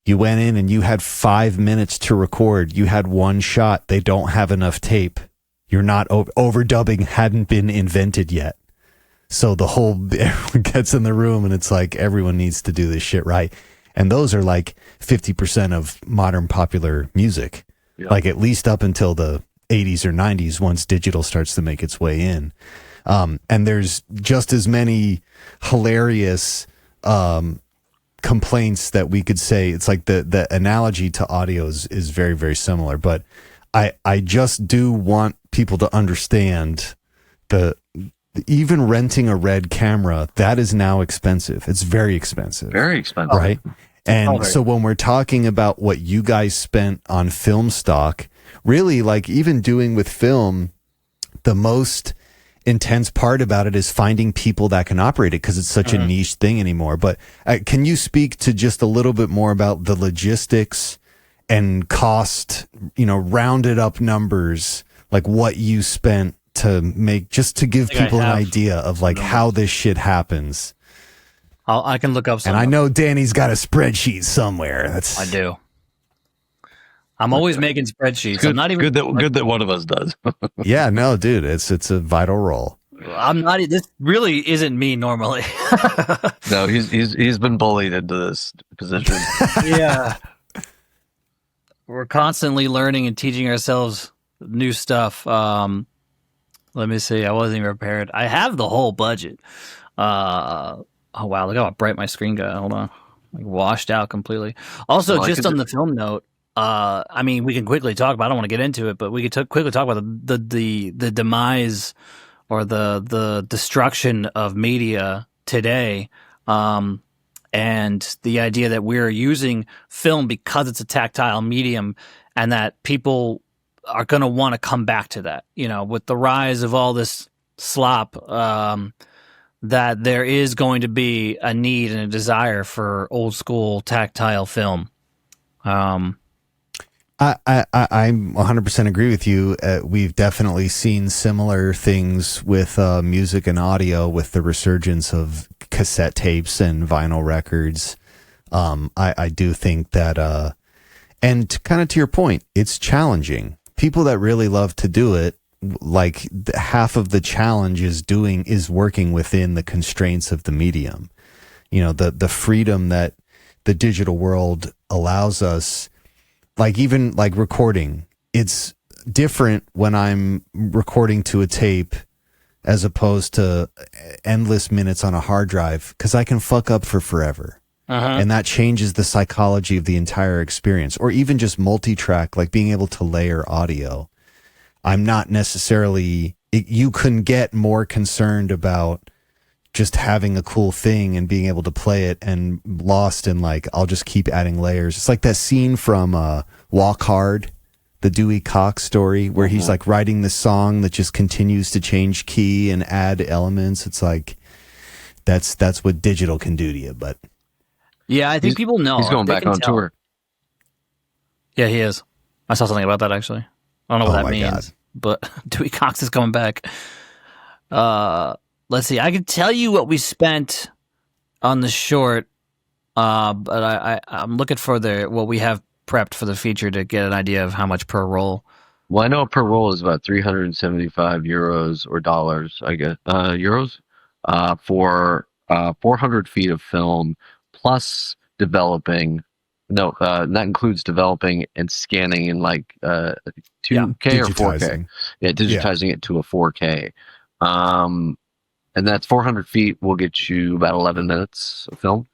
You went in and you had 5 minutes to record. You had one shot. They don't have enough tape. You're not overdubbing hadn't been invented yet. So everyone gets in the room and it's like, everyone needs to do this shit right. And those are like 50% of modern popular music, like at least up until the 80s or 90s, once digital starts to make its way in. And there's just as many hilarious complaints that we could say. It's like the analogy to audio is very, very similar. But I just do want people to understand even renting a Red camera, that is now expensive. It's very expensive. Very expensive. Right? And so when we're talking about what you guys spent on film stock, really, like, even doing with film, the most intense part about it is finding people that can operate it, because it's such a niche thing anymore. But can you speak to just a little bit more about the logistics and cost, rounded up numbers, like what you spent to make, just to give people an idea of like how this shit happens? I can look up some. And I know Danny's got a spreadsheet somewhere. I do. I'm always making spreadsheets. Good, I'm not even good that one of us does. Yeah, no, dude, it's a vital role. I'm not. This really isn't me normally. No, he's been bullied into this position. Yeah, we're constantly learning and teaching ourselves new stuff. Let me see. I wasn't even prepared. I have the whole budget. Oh wow! Look how bright my screen got. Hold on, like washed out completely. Also, just on the film note, I mean, we can quickly talk about. I don't want to get into it, but we could quickly talk about the demise or the destruction of media today, and the idea that we're using film because it's a tactile medium, and that people are going to want to come back to that. With the rise of all this slop, that there is going to be a need and a desire for old school tactile film. I 100% agree with you. We've definitely seen similar things with music and audio, with the resurgence of cassette tapes and vinyl records. I do think that, and kind of to your point, it's challenging. People that really love to do it, like half of the challenge is working within the constraints of the medium. The freedom that the digital world allows us. Like, even like recording, it's different when I'm recording to a tape as opposed to endless minutes on a hard drive, because I can fuck up for forever. And that changes the psychology of the entire experience. Or even just multi-track, like being able to layer audio. I'm not necessarily, you couldn't get more concerned about just having a cool thing and being able to play it, and lost in like, I'll just keep adding layers. It's like that scene from Walk Hard, the Dewey Cox story, where he's like writing this song that just continues to change key and add elements. It's like, that's what digital can do to you. But yeah, I think people know. He's going back on tour. Yeah, he is. I saw something about that, actually. I don't know what that means. God. But Dewey Cox is coming back. Let's see. I can tell you what we spent on the short, but I'm looking for what we have prepped for the feature to get an idea of how much per roll. Well, I know per roll is about 375 euros or dollars, I guess. Euros for 400 feet of film, plus developing. No, that includes developing and scanning in like 2K or 4K. Yeah, digitizing it to a 4K. And that's 400 feet will get you about 11 minutes of film.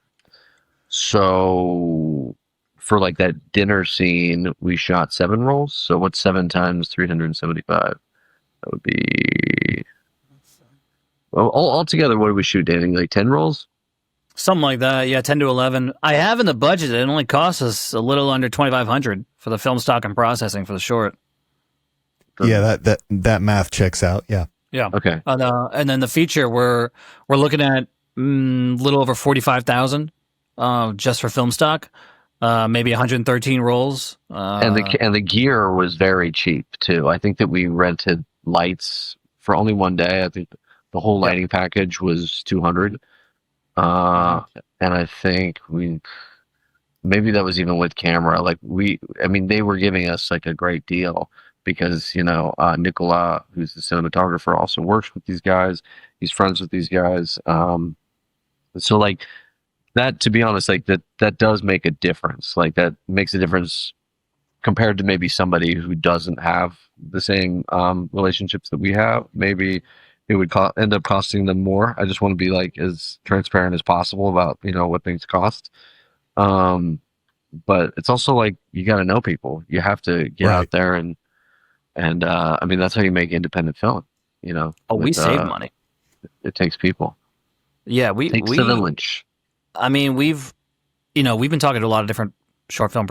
So for like that dinner scene, we shot 7 rolls. So what's 7 times 375? That would be... Well, altogether, what did we shoot, Danny? Like 10 rolls? Something like that, yeah, 10 to 11. I have in the budget, it only costs us a little under $2,500 for the film stock and processing for the short. Yeah, that math checks out, yeah. Yeah. Okay. And then the feature, we're looking at a little over 45,000 just for film stock, maybe 113 rolls. And the gear was very cheap too. I think that we rented lights for only one day. I think the whole lighting package was $200. And I think maybe that was even with camera. Like they were giving us like a great deal. Because, Nicola, who's the cinematographer, also works with these guys. He's friends with these guys. So, like, that, to be honest, like, that does make a difference. Like, that makes a difference compared to maybe somebody who doesn't have the same relationships that we have. Maybe it would end up costing them more. I just want to be, like, as transparent as possible about, what things cost. But it's also, like, you got to know people. You have to get out there and that's how you make independent film, we save money. It takes people. Yeah, it takes a village. I mean, we've been talking to a lot of different short film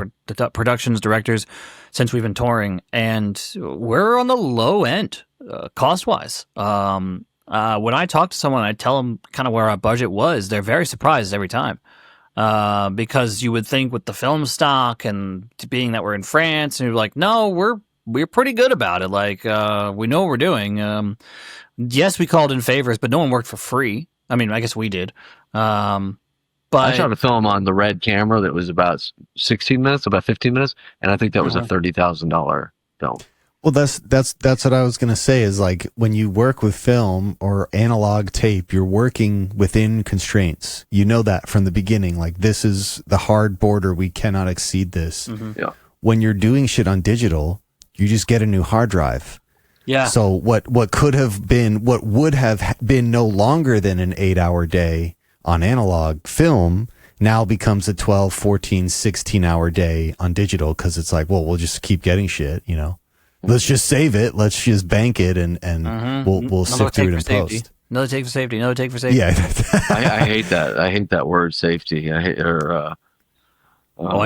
productions, directors since we've been touring, and we're on the low end, cost-wise. When I talk to someone, I tell them kind of where our budget was. They're very surprised every time. Because you would think with the film stock and being that we're in France, and you're like, no, we're pretty good about it. Like, we know what we're doing. Yes, we called in favors, but no one worked for free. I mean, I guess we did. But I shot a film on the red camera that was about 16 minutes, about 15 minutes, and I think that was a $30,000 film. Well, that's what I was going to say is like when you work with film or analog tape, you're working within constraints. You know that from the beginning. Like, this is the hard border. We cannot exceed this. Mm-hmm. Yeah. When you're doing shit on digital, you just get a new hard drive. Yeah. So what would have been no longer than an 8-hour day on analog film now becomes a 12, 14, 16-hour day on digital, because it's like, well, we'll just keep getting shit, Let's just save it. Let's just bank it, and we'll sift through it in post. Another take for safety. Another take for safety. Yeah. I hate that. I hate that word safety. I hate I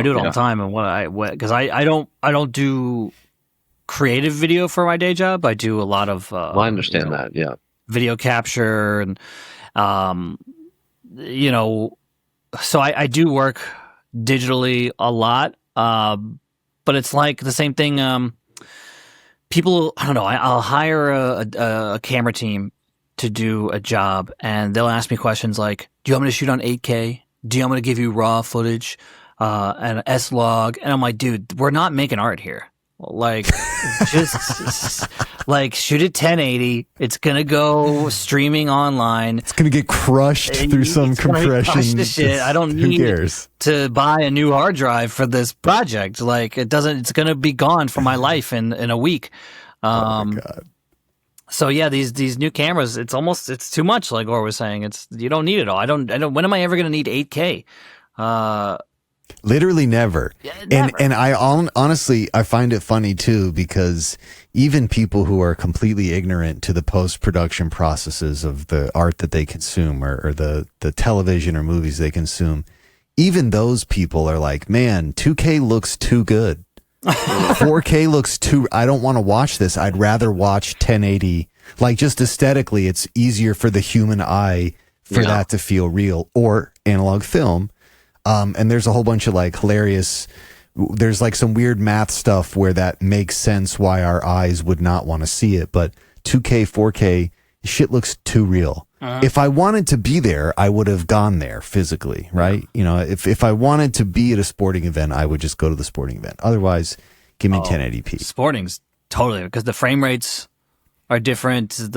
do it all the time, and because I don't do creative video for my day job. I do a lot of I understand that, yeah, video capture, and so I do work digitally a lot, but it's like the same thing. People, I don't know, I'll hire a camera team to do a job, and they'll ask me questions like, do you want me to shoot on 8K? Do you want me to give you raw footage and an S-Log? And I'm like, dude, we're not making art here. Like, just like shoot at 1080. It's gonna go streaming online. It's gonna get crushed through some compression. Shit. I don't need to buy a new hard drive for this project. Like, it doesn't. It's gonna be gone from my life in a week. Oh my God. So yeah, these new cameras, it's too much. Like Gore was saying, you don't need it all. I don't. When am I ever gonna need 8K? Literally never. Yeah, never. And I honestly, I find it funny too, because even people who are completely ignorant to the post-production processes of the art that they consume or the television or movies they consume, even those people are like, man, 2K looks too good. 4K looks too, I don't want to watch this. I'd rather watch 1080. Like, just aesthetically, it's easier for the human eye for that to feel real, or analog film. And there's a whole bunch of like hilarious, there's like some weird math stuff where that makes sense why our eyes would not want to see it. But 2K, 4K, shit looks too real. If I wanted to be there, I would have gone there physically, right? You know, if I wanted to be at a sporting event, I would just go to the sporting event. Otherwise, give me 1080p. Sporting's totally, because the frame rates are different. Isn't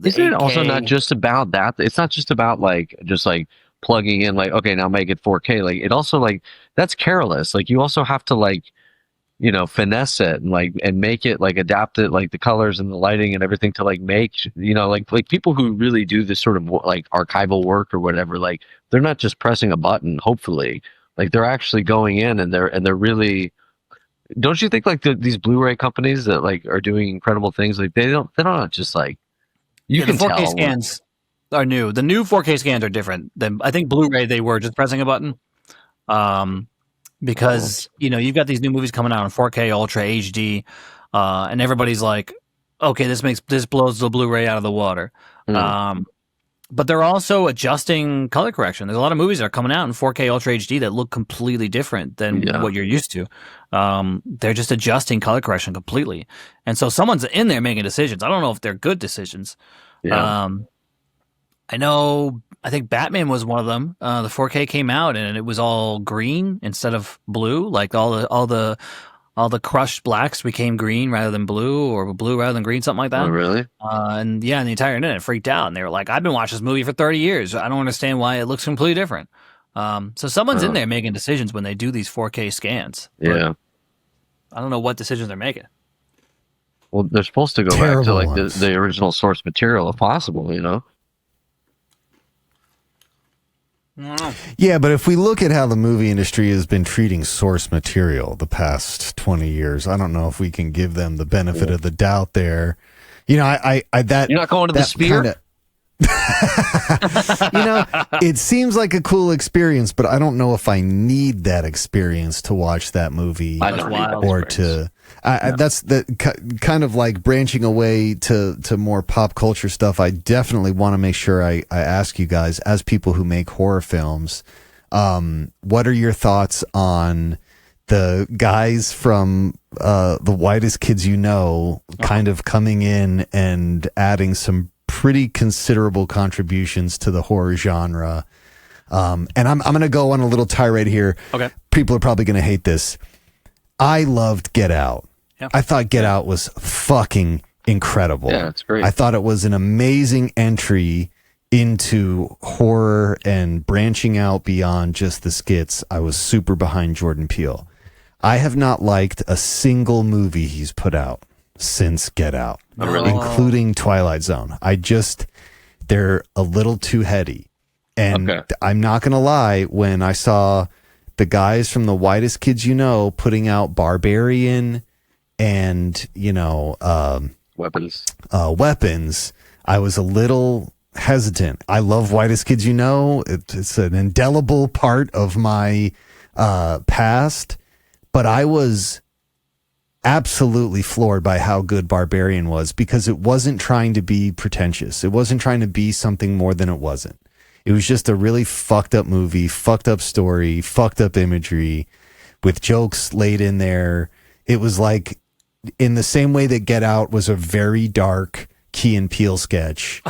it also not just about that? It's not just about like just like plugging in like, okay, now make it 4K. Like, it also, like, that's careless. Like, you also have to, like, you know, finesse it and like, and make it, like, adapt it, like the colors and the lighting and everything to like make, you know, like people who really do this sort of like archival work or whatever, like, they're not just pressing a button, hopefully, like they're actually going in and they're really, don't you think like these Blu-ray companies that like are doing incredible things, like they're not just like, you can the 4K tell scans are new. The new 4K scans are different than, I think, Blu-ray. They were just pressing a button. Because, you know, you've got these new movies coming out in 4K Ultra HD, and everybody's like, okay, this blows the Blu-ray out of the water. But they're also adjusting color correction. There's a lot of movies that are coming out in 4K Ultra HD that look completely different than what you're used to. They're just adjusting color correction completely. And so someone's in there making decisions. I don't know if they're good decisions. Yeah. I think Batman was one of them. The 4K came out and it was all green instead of blue. Like all the crushed blacks became green rather than blue, or blue rather than green, something like that. Oh, really? And the entire internet freaked out, and they were like, "I've been watching this movie for 30 years. I don't understand why it looks completely different." So someone's in there making decisions when they do these 4K scans. Yeah. I don't know what decisions they're making. Well, they're supposed to go back to like the original source material if possible, you know? Yeah, but if we look at how the movie industry has been treating source material the past 20 years, I don't know if we can give them the benefit of the doubt there. You know, I that you're not going to the Sphere. You know, it seems like a cool experience, but I don't know if I need that experience to watch that movie or to. That's kind of like branching away to more pop culture stuff. I definitely want to make sure I ask you guys, as people who make horror films, what are your thoughts on the guys from The Whitest Kids You Know kind of coming in and adding some pretty considerable contributions to the horror genre? And I'm going to go on a little tirade here. Okay. People are probably going to hate this. I loved Get Out. Yeah. I thought Get Out was fucking incredible. Yeah, it's great. I thought it was an amazing entry into horror and branching out beyond just the skits. I was super behind Jordan Peele. I have not liked a single movie he's put out since Get Out, including Twilight Zone. They're a little too heady. And I'm not going to lie, when I saw the guys from The Whitest Kids You Know putting out Barbarian and, you know, weapons, I was a little hesitant. I love Whitest Kids You Know. It's an indelible part of my past, but I was absolutely floored by how good Barbarian was, because it wasn't trying to be pretentious. It wasn't trying to be something more than it wasn't. It was just a really fucked up movie, fucked up story, fucked up imagery with jokes laid in there. It was like, in the same way that Get Out was a very dark Key and Peele sketch,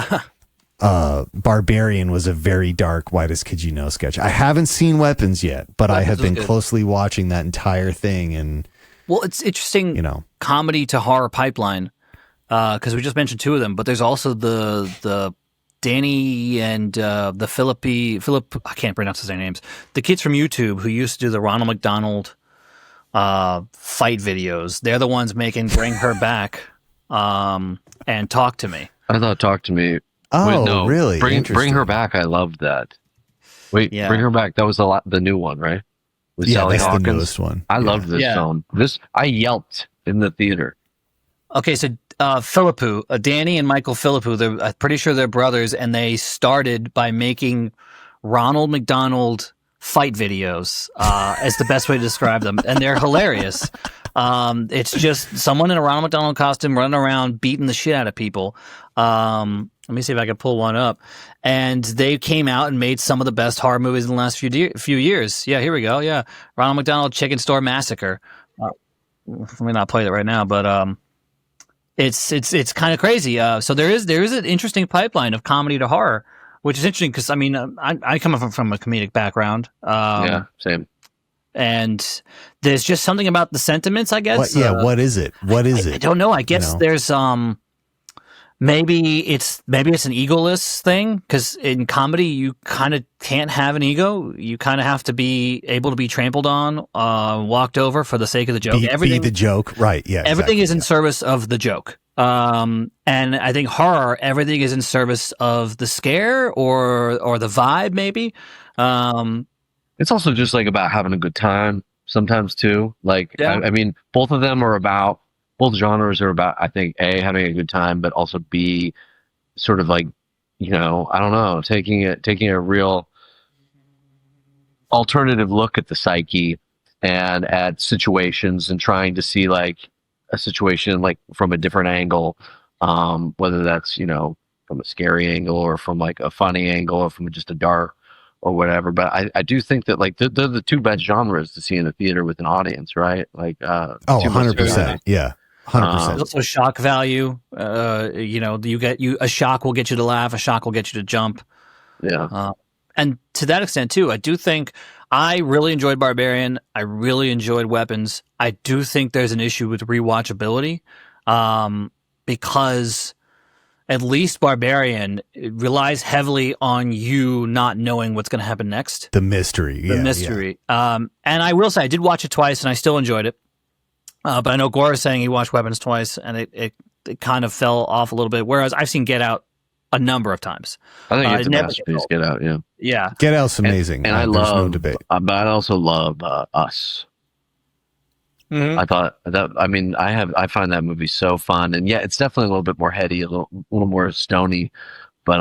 Barbarian was a very dark Whitest Kids You Know sketch. I haven't seen Weapons yet, but I have been closely watching that entire thing. And well, it's interesting, you know, comedy to horror pipeline, because we just mentioned two of them, but there's also the Danny and the Philip, I can't pronounce his names, the kids from YouTube who used to do the Ronald McDonald fight videos. They're the ones making Bring Her Back and Talk to Me. I thought Talk to Me. Oh, no, really? Bring Her Back. I loved that. Wait, bring her back. That was the new one, right? With Sally Hawkins. The newest one. I loved this film. I yelped in the theater. Okay, so Philippou, Danny and Michael Philippou, I'm pretty sure they're brothers, and they started by making Ronald McDonald fight videos as the best way to describe them, and they're hilarious. It's just someone in a Ronald McDonald costume running around beating the shit out of people. Let me see if I can pull one up. And they came out and made some of the best horror movies in the last few years. Yeah, here we go. Yeah, Ronald McDonald Chicken Store Massacre. Let me not play that right now, but it's kind of crazy. So there is an interesting pipeline of comedy to horror, which is interesting because I come from a comedic background. Yeah, same. And there's just something about the sentiments, I guess. What is it? What is it? I don't know. I guess there's maybe it's an egoless thing, because in comedy you kind of can't have an ego. You kind of have to be able to be trampled on, walked over for the sake of the joke. Be the joke, right? Yeah. Everything is in service of the joke. And I think horror, everything is in service of the scare or the vibe, maybe. It's also just like about having a good time sometimes too. Like, I mean, both genres are about, I think, A, having a good time, but also B, sort of like, I don't know, taking a real alternative look at the psyche and at situations and trying to see like a situation like from a different angle, whether that's, from a scary angle or from like a funny angle or from just a dark or whatever. But I do think that like they're the two best genres to see in the theater with an audience, right? Like 100%. Yeah. 100%. There's also shock value. A shock will get you to laugh. A shock will get you to jump. Yeah. And to that extent too, I do think I really enjoyed Barbarian. I really enjoyed Weapons. I do think there's an issue with rewatchability, because at least Barbarian relies heavily on you not knowing what's going to happen next. The mystery. Yeah. And I will say I did watch it twice and I still enjoyed it. But I know Gore is saying he watched Weapons twice, and it kind of fell off a little bit. Whereas I've seen Get Out a number of times. I think it's a masterpiece. Get Out, yeah. Yeah. Get Out's amazing. And I love, no debate. But I also love Us. Mm-hmm. I thought that. I mean, I find that movie so fun, and yeah, it's definitely a little bit more heady, a little more stony, but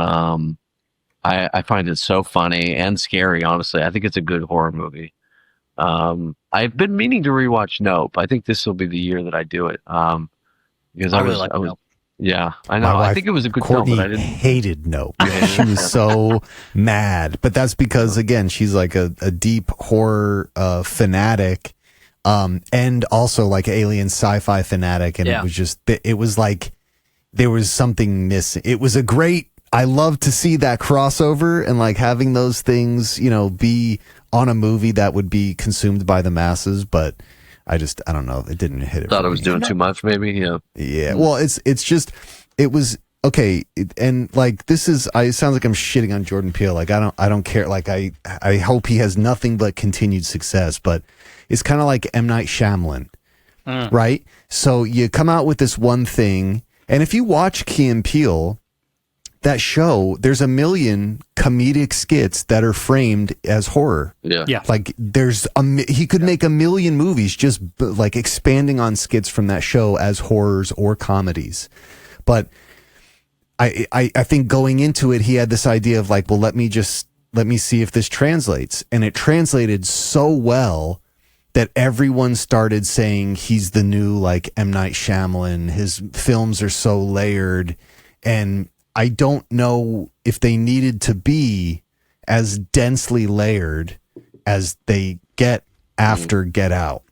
I find it so funny and scary. Honestly, I think it's a good horror movie. I've been meaning to rewatch Nope. I think this will be the year that I do it. Because I was Nope. Yeah, I know. I think it was a good Courtney film, but I didn't. Hated Nope. She was so mad, but that's because again, she's like a deep horror fanatic, and also like alien sci-fi fanatic, and it was like there was something missing. It was I love to see that crossover and like having those things, be on a movie that would be consumed by the masses, but I don't know. It didn't hit it. Thought it was doing too much, maybe. Yeah. Yeah. Well, it was okay. And like, it sounds like I'm shitting on Jordan Peele. Like, I don't care. Like, I hope he has nothing but continued success, but it's kind of like M. Night Shyamalan, right? So you come out with this one thing, and if you watch Key and Peele, that show, there's a million comedic skits that are framed as horror. Yeah. Like he could make a million movies just like expanding on skits from that show as horrors or comedies. But I think going into it, he had this idea of like, well, let me see if this translates. And it translated so well that everyone started saying he's the new like M. Night Shyamalan. His films are so layered, and I don't know if they needed to be as densely layered as they get after Get Out.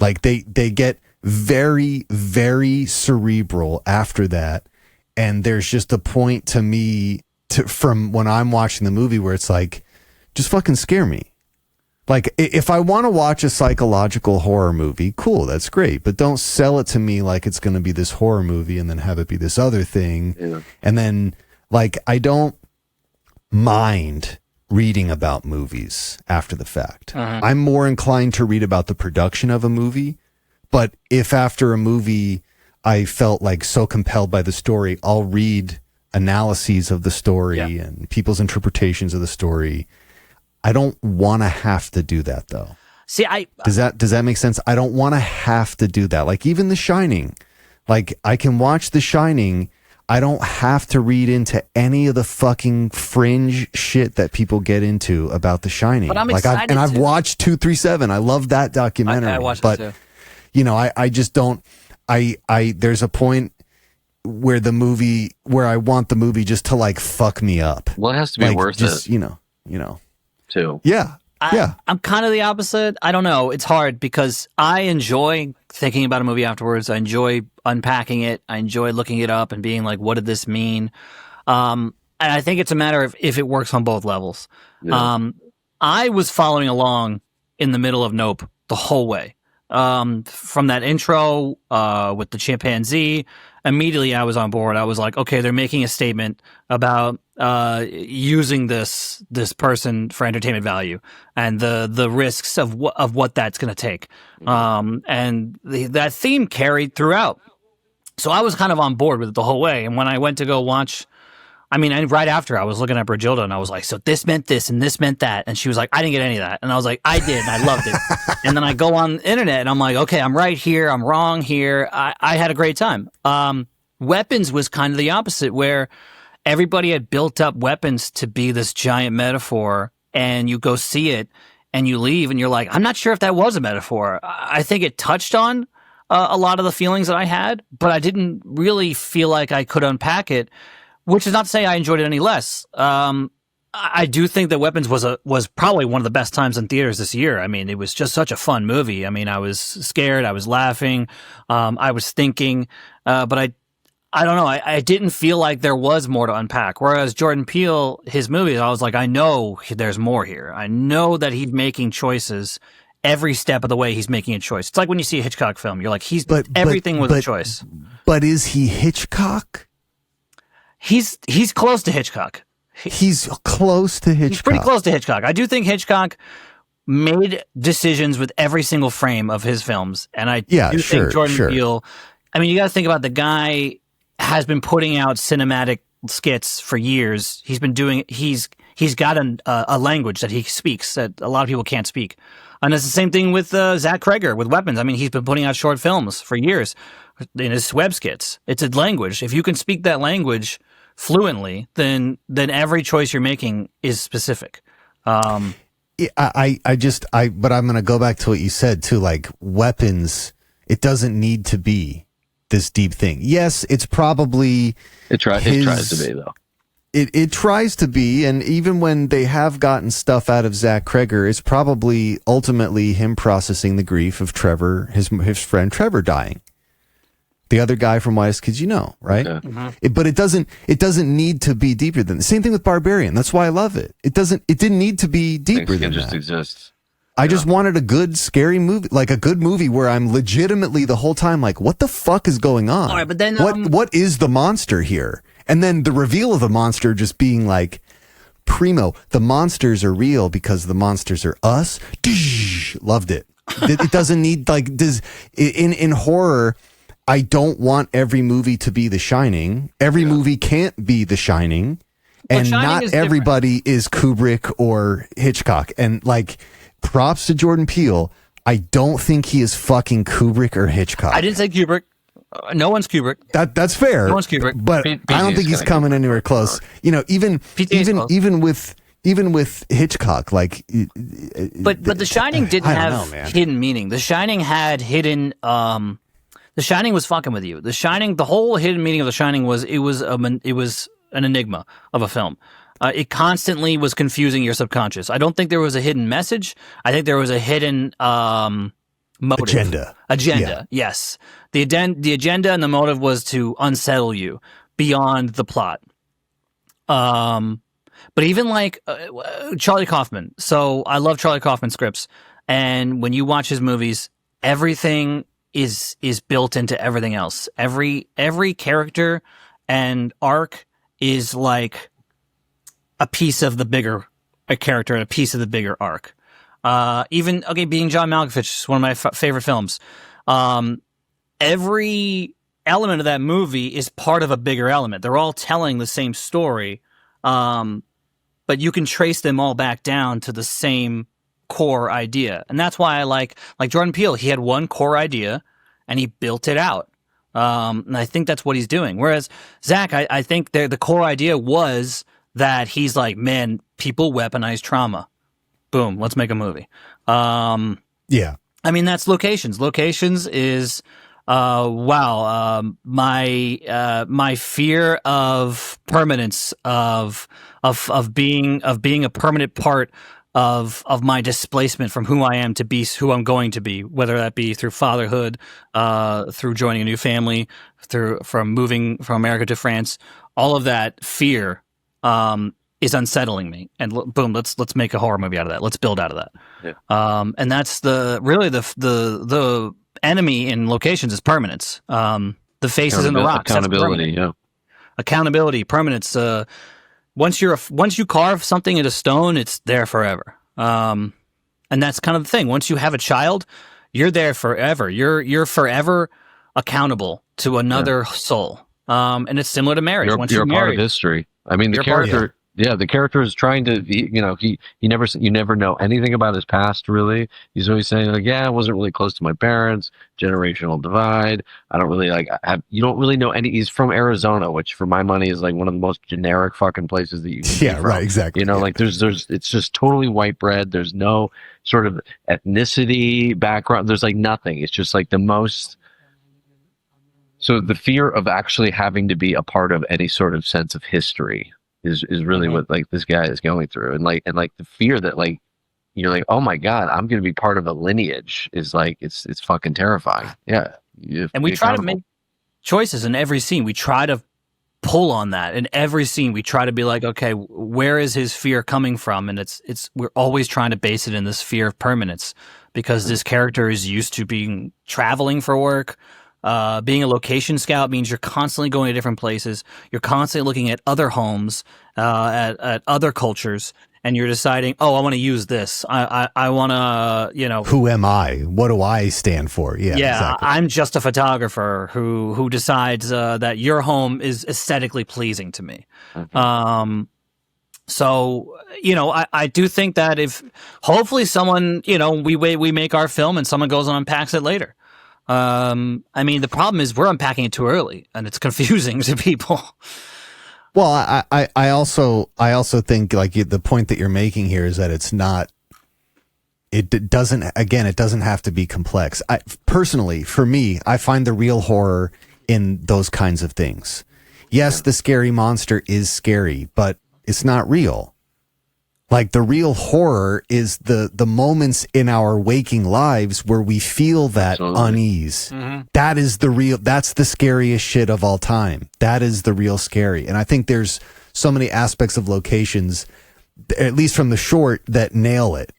Like they get very, very cerebral after that. And there's just a point to me from when I'm watching the movie where it's like, just fucking scare me. Like, if I want to watch a psychological horror movie, cool, that's great. But don't sell it to me like it's going to be this horror movie and then have it be this other thing. Yeah. And then, like, I don't mind reading about movies after the fact. Uh-huh. I'm more inclined to read about the production of a movie. But if after a movie I felt like so compelled by the story, I'll read analyses of the story and people's interpretations of the story. I don't want to have to do that though. See, does that make sense? I don't want to have to do that. Like even The Shining, like I can watch The Shining. I don't have to read into any of the fucking fringe shit that people get into about The Shining. But I'm excited I've watched 237. I love that documentary. I watched it too. You know, I just don't. There's a point where I want the movie just to like fuck me up. Well, it has to be worth it. You know. Too. Yeah. I'm kind of the opposite. I don't know. It's hard because I enjoy thinking about a movie afterwards. I enjoy unpacking it. I enjoy looking it up and being like, what did this mean? And I think it's a matter of if it works on both levels. Yeah. I was following along in the middle of Nope the whole way. From that intro with the chimpanzee, immediately I was on board. I was like, okay, they're making a statement about using this person for entertainment value and the risks of what that's going to take. And that theme carried throughout. So I was kind of on board with it the whole way. And when I went to go watch, right after I was looking at Brigilda and I was like, so this meant this and this meant that. And she was like, I didn't get any of that. And I was like, I did. And I loved it. And then I go on the internet and I'm like, okay, I'm right here. I'm wrong here. I had a great time. Weapons was kind of the opposite, where everybody had built up weapons to be this giant metaphor, and you go see it and you leave and you're like, I'm not sure if that was a metaphor. I think it touched on a lot of the feelings that I had, but I didn't really feel like I could unpack it, which is not to say I enjoyed it any less. I do think that Weapons was probably one of the best times in theaters this year. I mean, it was just such a fun movie. I mean, I was scared, I was laughing, I was thinking, but I don't know. I didn't feel like there was more to unpack. Whereas Jordan Peele, his movies, I was like, I know there's more here. I know that he's making choices every step of the way. He's making a choice. It's like when you see a Hitchcock film, you're like, everything was a choice. But is he Hitchcock? He's close to Hitchcock. He's close to Hitchcock. He's pretty close to Hitchcock. I do think Hitchcock made decisions with every single frame of his films, and I think Jordan Peele. I mean, you got to think about the guy has been putting out cinematic skits for years. He's been doing. He's got a language that he speaks that a lot of people can't speak, and it's the same thing with Zach Kreger with Weapons. I mean, he's been putting out short films for years in his web skits. It's a language. If you can speak that language fluently, then every choice you're making is specific. But I'm going to go back to what you said too. Like Weapons, it doesn't need to be this deep thing. Yes, it's probably it tries to be though. It tries to be, and even when they have gotten stuff out of Zach Kreger, it's probably ultimately him processing the grief of Trevor, his friend Trevor dying. The other guy from Whitest Kids You Know, right? Yeah. Mm-hmm. But it doesn't need to be deeper than the same thing with Barbarian. That's why I love it. It didn't need to be deeper than that. It just exists. I just wanted a good, scary movie, like a good movie where I'm legitimately the whole time like, what the fuck is going on? All right, but then what is the monster here? And then the reveal of the monster just being like, primo, the monsters are real because the monsters are us. Loved it. It doesn't need in horror. I don't want every movie to be The Shining. Every movie can't be The Shining. And not everybody is Kubrick or Hitchcock. And like, props to Jordan Peele. I don't think he is fucking Kubrick or Hitchcock. I didn't say Kubrick. No one's Kubrick. That's fair. No one's Kubrick. But I don't think he's coming anywhere close. You know, even with Hitchcock, like. But The Shining didn't have hidden meaning. The Shining had hidden. The Shining was fucking with you. The Shining, the whole hidden meaning of The Shining was it was an enigma of a film. It constantly was confusing your subconscious. I don't think there was a hidden message. I think there was a hidden motive. Agenda. Yeah. Yes. The agenda and the motive was to unsettle you beyond the plot. But even like Charlie Kaufman. So I love Charlie Kaufman scripts, and when you watch his movies, everything is built into everything else. Every character and arc is like a piece of the bigger character and a piece of the bigger arc. Being John Malkovich is one of my favorite films. Every element of that movie is part of a bigger element. They're all telling the same story. but you can trace them all back down to the same core idea. And that's why I like Jordan Peele. He had one core idea and he built it out. And I think that's what he's doing. Whereas Zach, I think the core idea was that he's like, man, people weaponize trauma. Boom, let's make a movie. Yeah. I mean, that's Locations. Locations is, my fear of permanence, of being a permanent part of my displacement from who I am to be who I'm going to be, whether that be through fatherhood, through joining a new family, from moving from America to France. All of that fear is unsettling me. And boom, let's make a horror movie out of that. Let's build out of that. Yeah. And that's the enemy in Locations is permanence. The faces in the rocks. Accountability. Yeah. Accountability, permanence. Once you carve something into stone, it's there forever. And that's kind of the thing. Once you have a child, you're there forever. You're forever accountable to another soul. And it's similar to marriage. You're a part of history. I mean, the character. Yeah, the character is trying to. You never know anything about his past. Really, he's always saying like, "Yeah, I wasn't really close to my parents. Generational divide. I don't really you don't really know any." He's from Arizona, which for my money is like one of the most generic fucking places that you can. Yeah, right. Exactly. Like there's it's just totally white bread. There's no sort of ethnicity background. There's like nothing. It's just like the most. So the fear of actually having to be a part of any sort of sense of history is really what like this guy is going through, and like the fear that like you're like, oh my god, I'm going to be part of a lineage is like it's fucking terrifying. Yeah, and we try to make choices in every scene. We try to pull on that in every scene. We try to be like, okay, where is his fear coming from? And we're always trying to base it in this fear of permanence because this character is used to traveling for work. Being a location scout means you're constantly going to different places. You're constantly looking at other homes, at other cultures, and you're deciding, oh, I want to use this. I want to, Who am I? What do I stand for? Yeah, exactly. I'm just a photographer who decides that your home is aesthetically pleasing to me. Okay. So, I do think that if hopefully someone, we make our film and someone goes and unpacks it later. I mean, the problem is we're unpacking it too early, and it's confusing to people. Well, I also think like the point that you're making here is that it doesn't have to be complex. Personally, for me, I find the real horror in those kinds of things. Yes, the scary monster is scary, but it's not real. Like the real horror is the moments in our waking lives where we feel that unease. Mm-hmm. That's the scariest shit of all time. That is the real scary. And I think there's so many aspects of Locations, at least from the short, that nail it.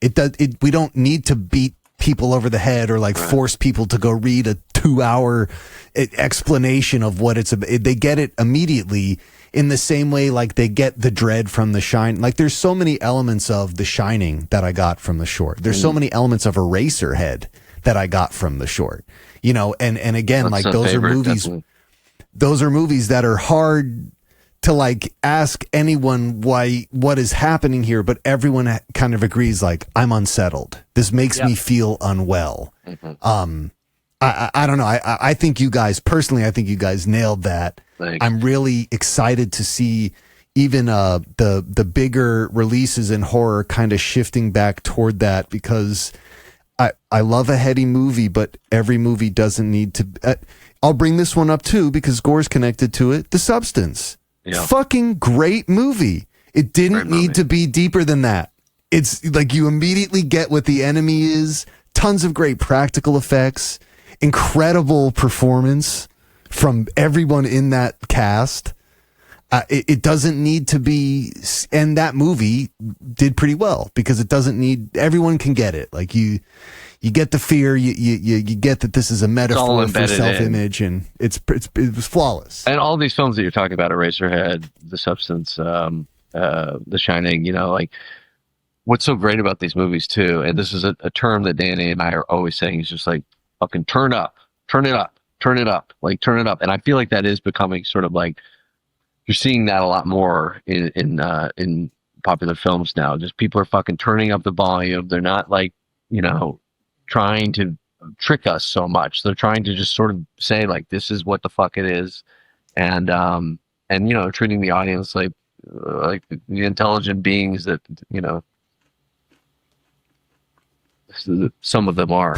We don't need to beat people over the head or force people to go read a 2-hour explanation of what it's about. They get it immediately. In the same way, like they get the dread from The Shining. Like there's so many elements of The Shining that I got from the short. There's so many elements of Eraserhead that I got from the short. And again, like those are movies. Definitely. Those are movies that are hard to like ask anyone what is happening here, but everyone kind of agrees like I'm unsettled. This makes me feel unwell. Mm-hmm. I don't know. I think you guys nailed that. Thanks. I'm really excited to see even the bigger releases in horror kind of shifting back toward that because I love a heady movie, but every movie doesn't need to. I'll bring this one up too because Gore's connected to it. The Substance, fucking great movie. It didn't need to be deeper than that. It's like you immediately get what the enemy is. Tons of great practical effects. Incredible performance from everyone in that cast. It doesn't need to be, and that movie did pretty well because it doesn't need. Everyone can get it. Like you get the fear. You get that this is a metaphor for self-image, and it was flawless. And all these films that you're talking about, Eraserhead, The Substance, The Shining. Like what's so great about these movies too, and this is a term that Danny and I are always saying. Is just like fucking turn it up. Like turn it up. And I feel like that is becoming sort of like you're seeing that a lot more in popular films now. Just people are fucking turning up the volume. They're not like, trying to trick us so much. They're trying to just sort of say like, this is what the fuck it is. And treating the audience like the intelligent beings that, some of them are.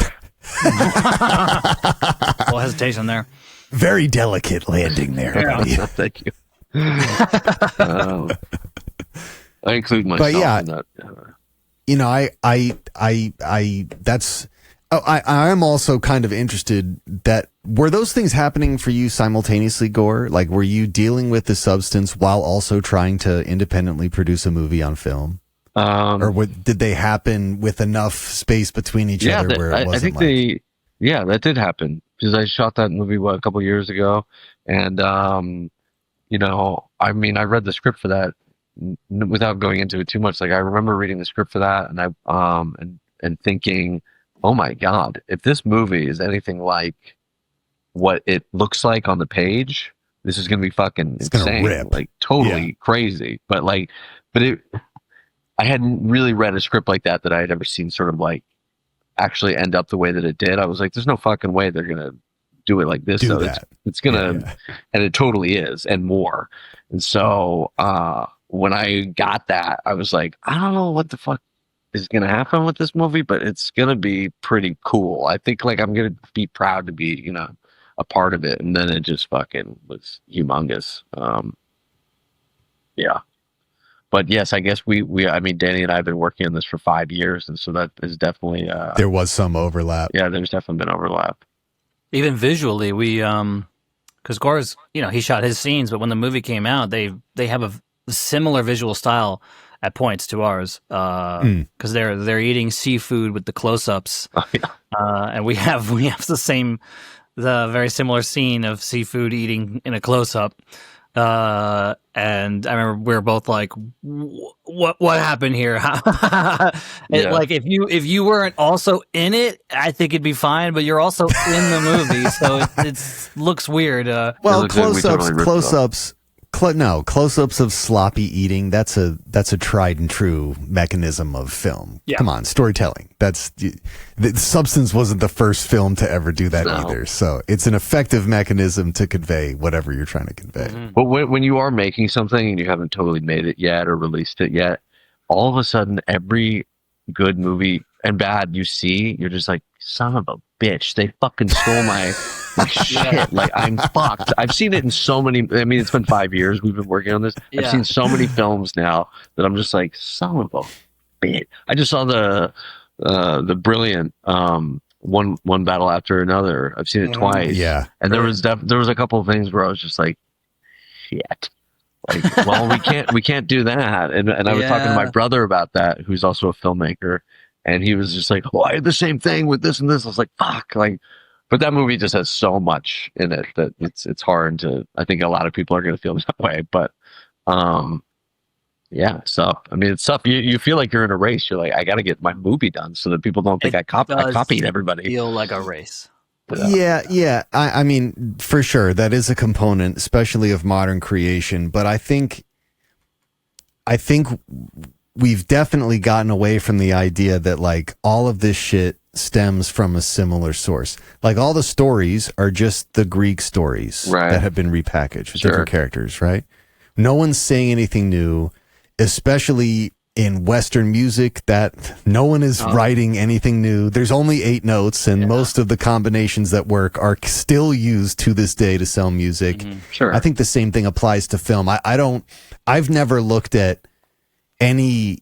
Well, hesitation there. Very delicate landing there. Yeah. Thank you. I include myself in that. I am also kind of interested that were those things happening for you simultaneously, Gore? Like, were you dealing with the substance while also trying to independently produce a movie on film? Or did they happen with enough space between each other where it wasn't that did happen, because I shot that movie a couple years ago, and I read the script for that without going into it too much. Like, I remember reading the script for that, and I and thinking, oh my God, if this movie is anything like what it looks like on the page, this is gonna be fucking insane, like totally crazy. But I hadn't really read a script like that I had ever seen sort of like actually end up the way that it did. I was like, there's no fucking way they're gonna do it like this. It's gonna, and it totally is, and more. And so when I got that, I was like, I don't know what the fuck is gonna happen with this movie, but it's gonna be pretty cool. I think like I'm gonna be proud to be, a part of it. And then it just fucking was humongous. But yes, I guess Danny and I have been working on this for 5 years, and so that is definitely there was some overlap. Yeah, there's definitely been overlap. Even visually, we because Gore's, he shot his scenes, but when the movie came out, they have a similar visual style at points to ours, because they're eating seafood with the close-ups, and we have the very similar scene of seafood eating in a close-up. And I remember we were both like, what happened here? Like, if you weren't also in it, I think it'd be fine, but you're also in the movie, so it looks weird. Close-ups of sloppy eating. That's a tried and true mechanism of film. Yeah. Come on, storytelling. The Substance wasn't the first film to ever do that either. So it's an effective mechanism to convey whatever you're trying to convey. Mm-hmm. But when you are making something and you haven't totally made it yet or released it yet, all of a sudden every good movie and bad you see, you're just like, son of a bitch, they fucking stole my shit. Like, I'm fucked. I've seen it in so many. It's been 5 years we've been working on this. Yeah. I've seen so many films now that I'm just like, son of a bitch. I just saw the Brilliant one battle after another. I've seen it twice. Yeah, and there was a couple of things where I was just like, shit. Like, well, we can't do that. And I was talking to my brother about that, who's also a filmmaker. And he was just like, "Oh, I had the same thing with this and this." I was like, "Fuck!" Like, but that movie just has so much in it that it's hard to. I think a lot of people are going to feel that way. But, yeah. So it's tough. You feel like you're in a race. You're like, I got to get my movie done so that people don't think I copied everybody. Feel like a race. Yeah. I for sure, that is a component, especially of modern creation. But I think we've definitely gotten away from the idea that like all of this shit stems from a similar source. Like, all the stories are just the Greek stories that have been repackaged with different characters, right? No one's saying anything new, especially in Western music, that no one is writing anything new. There's only 8 notes, and most of the combinations that work are still used to this day to sell music. Mm-hmm. Sure. I think the same thing applies to film. I've never looked at any,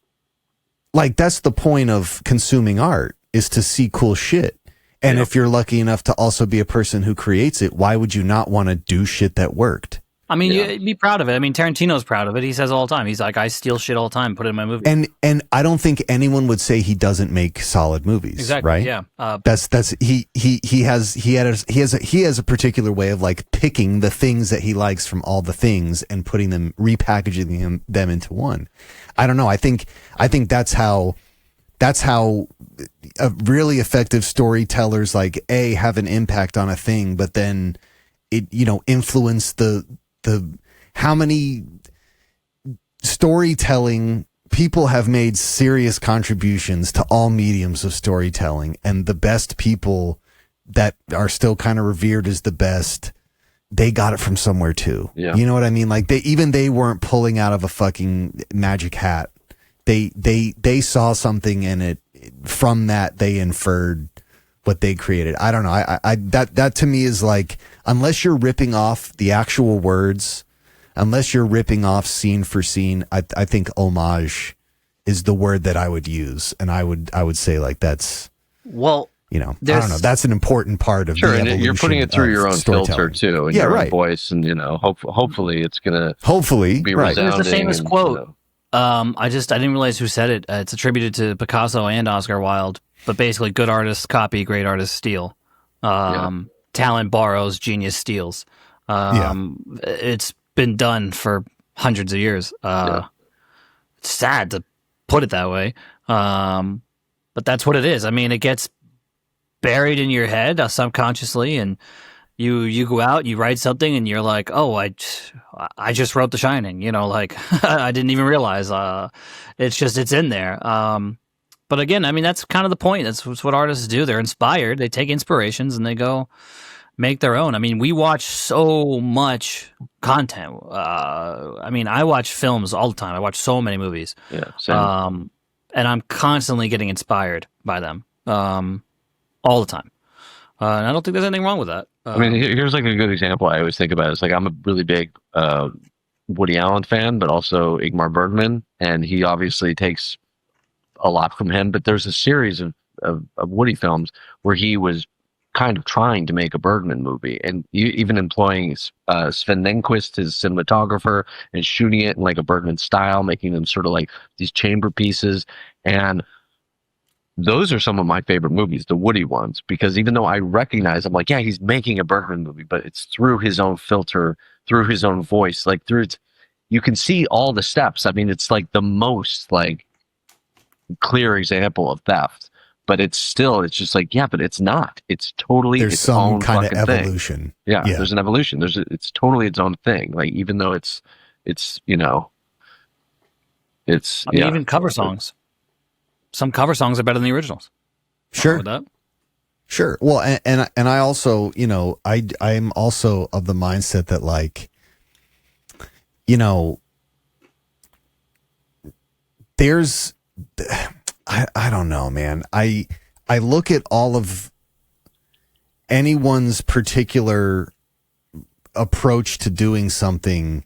like, that's the point of consuming art, is to see cool shit. And if you're lucky enough to also be a person who creates it, why would you not want to do shit that worked? You'd be proud of it. Tarantino's proud of it. He says all the time. He's like, I steal shit all the time, put it in my movie. And I don't think anyone would say he doesn't make solid movies. Exactly. Right? Yeah. He has a particular way of like picking the things that he likes from all the things and putting them, repackaging them into one. I don't know. I think that's how really effective storytellers like have an impact on a thing, but then it, influence the how many storytelling people have made serious contributions to all mediums of storytelling, and the best people that are still kind of revered as the best, they got it from somewhere too. Yeah. You know what I mean? Like they weren't pulling out of a fucking magic hat. They saw something in it. From that, they inferred what they created. I don't know. That to me is like, unless you're ripping off the actual words, unless you're ripping off scene for scene, I think homage is the word that I would use. And I would say like that's, well, you know, I don't know. That's an important part of the evolution. And you're putting it through your own filter too, and your own voice, and you know, hopefully it's gonna be resounding. It's the famous quote. I didn't realize who said it. It's attributed to Picasso and Oscar Wilde, but basically, good artists copy, great artists steal. Talent borrows, genius steals. It's been done for hundreds of years. It's sad to put it that way, but that's what it is. I mean, it gets buried in your head subconsciously, and you go out, you write something, and you're like, oh, I just wrote The Shining, you know, like I didn't even realize. It's in there. But again, I mean, that's kind of the point. That's what artists do. They're inspired. They take inspirations and they go make their own. I mean, we watch so much content. I mean, I watch films all the time. I watch so many movies. Yeah, same. And I'm constantly getting inspired by them. All the time. And I don't think there's anything wrong with that. I mean, here's like a good example I always think about. It's like, I'm a really big Woody Allen fan, but also Ingmar Bergman, and he obviously takes a lot from him. But there's a series of Woody films where he was kind of trying to make a Bergman movie, and even employing Sven Nykvist, his cinematographer, and shooting it in like a Bergman style, making them sort of like these chamber pieces. And those are some of my favorite movies, the Woody ones, because even though I recognize, I'm like, yeah, he's making a Bergman movie, but it's through his own filter, through his own voice, like through it, you can see all the steps. I mean, it's like the most like clear example of theft, but it's just like, yeah, but it's not. It's totally there's its some own kind of evolution. Thing. Yeah, there's an evolution. It's totally its own thing. Like, even though it's you know, it's even cover songs. Some cover songs are better than the originals. Sure. With that? Sure. Well, and I also, you know, I'm also of the mindset that, like, you know, there's, I don't know, man. I look at all of anyone's particular approach to doing something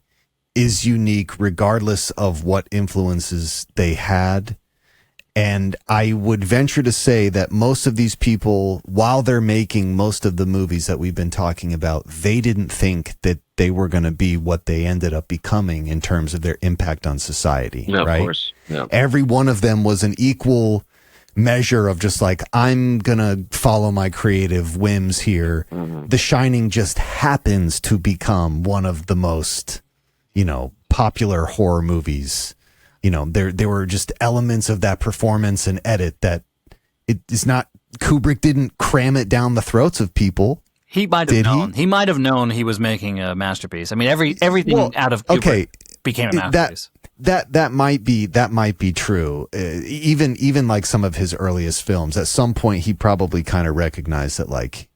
is unique regardless of what influences they had. And I would venture to say that most of these people, while they're making most of the movies that we've been talking about, they didn't think that they were going to be what they ended up becoming in terms of their impact on society. Yeah, right? Of course. Yeah. Every one of them was an equal measure of just like, I'm going to follow my creative whims here. Mm-hmm. The Shining just happens to become one of the most, you know, popular horror movies. You know, there were just elements of that performance and edit that it is not, Kubrick didn't cram it down the throats of people. He might have known. He might have known he was making a masterpiece. I mean, everything out of Kubrick became a masterpiece. That might be true. Even like some of his earliest films, at some point he probably kind of recognized that, like,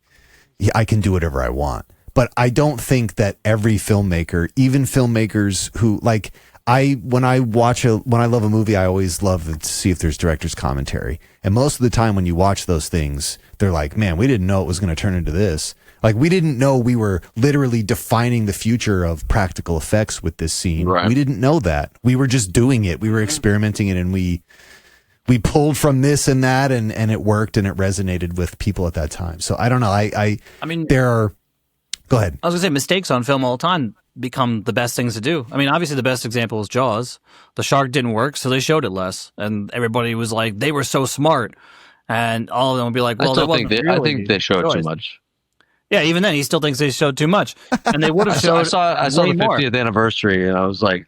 I can do whatever I want. But I don't think that every filmmaker, even filmmakers who, like, when I love a movie, I always love to see if there's director's commentary. And most of the time when you watch those things, they're like, man, we didn't know it was going to turn into this. Like, we didn't know we were literally defining the future of practical effects with this scene. Right. We didn't know that. We were just doing it. We were experimenting it, and we pulled from this and that, and it worked, and it resonated with people at that time. So I don't know. I mean, there are, go ahead. I was gonna say, mistakes on film all the time become the best things to do. I mean, obviously the best example is Jaws. The shark didn't work, so they showed it less, and everybody was like, they were so smart, and all of them would be like, well, I think they showed too much. Yeah, even then, he still thinks they showed too much, and they would have showed. I saw the 50th anniversary, and I was like,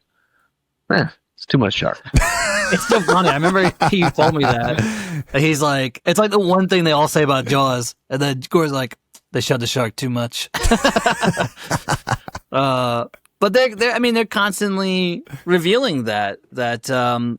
it's too much shark. It's so funny. I remember he told me that. He's like, it's like the one thing they all say about Jaws, and then Gore's like, they showed the shark too much. But they're constantly revealing that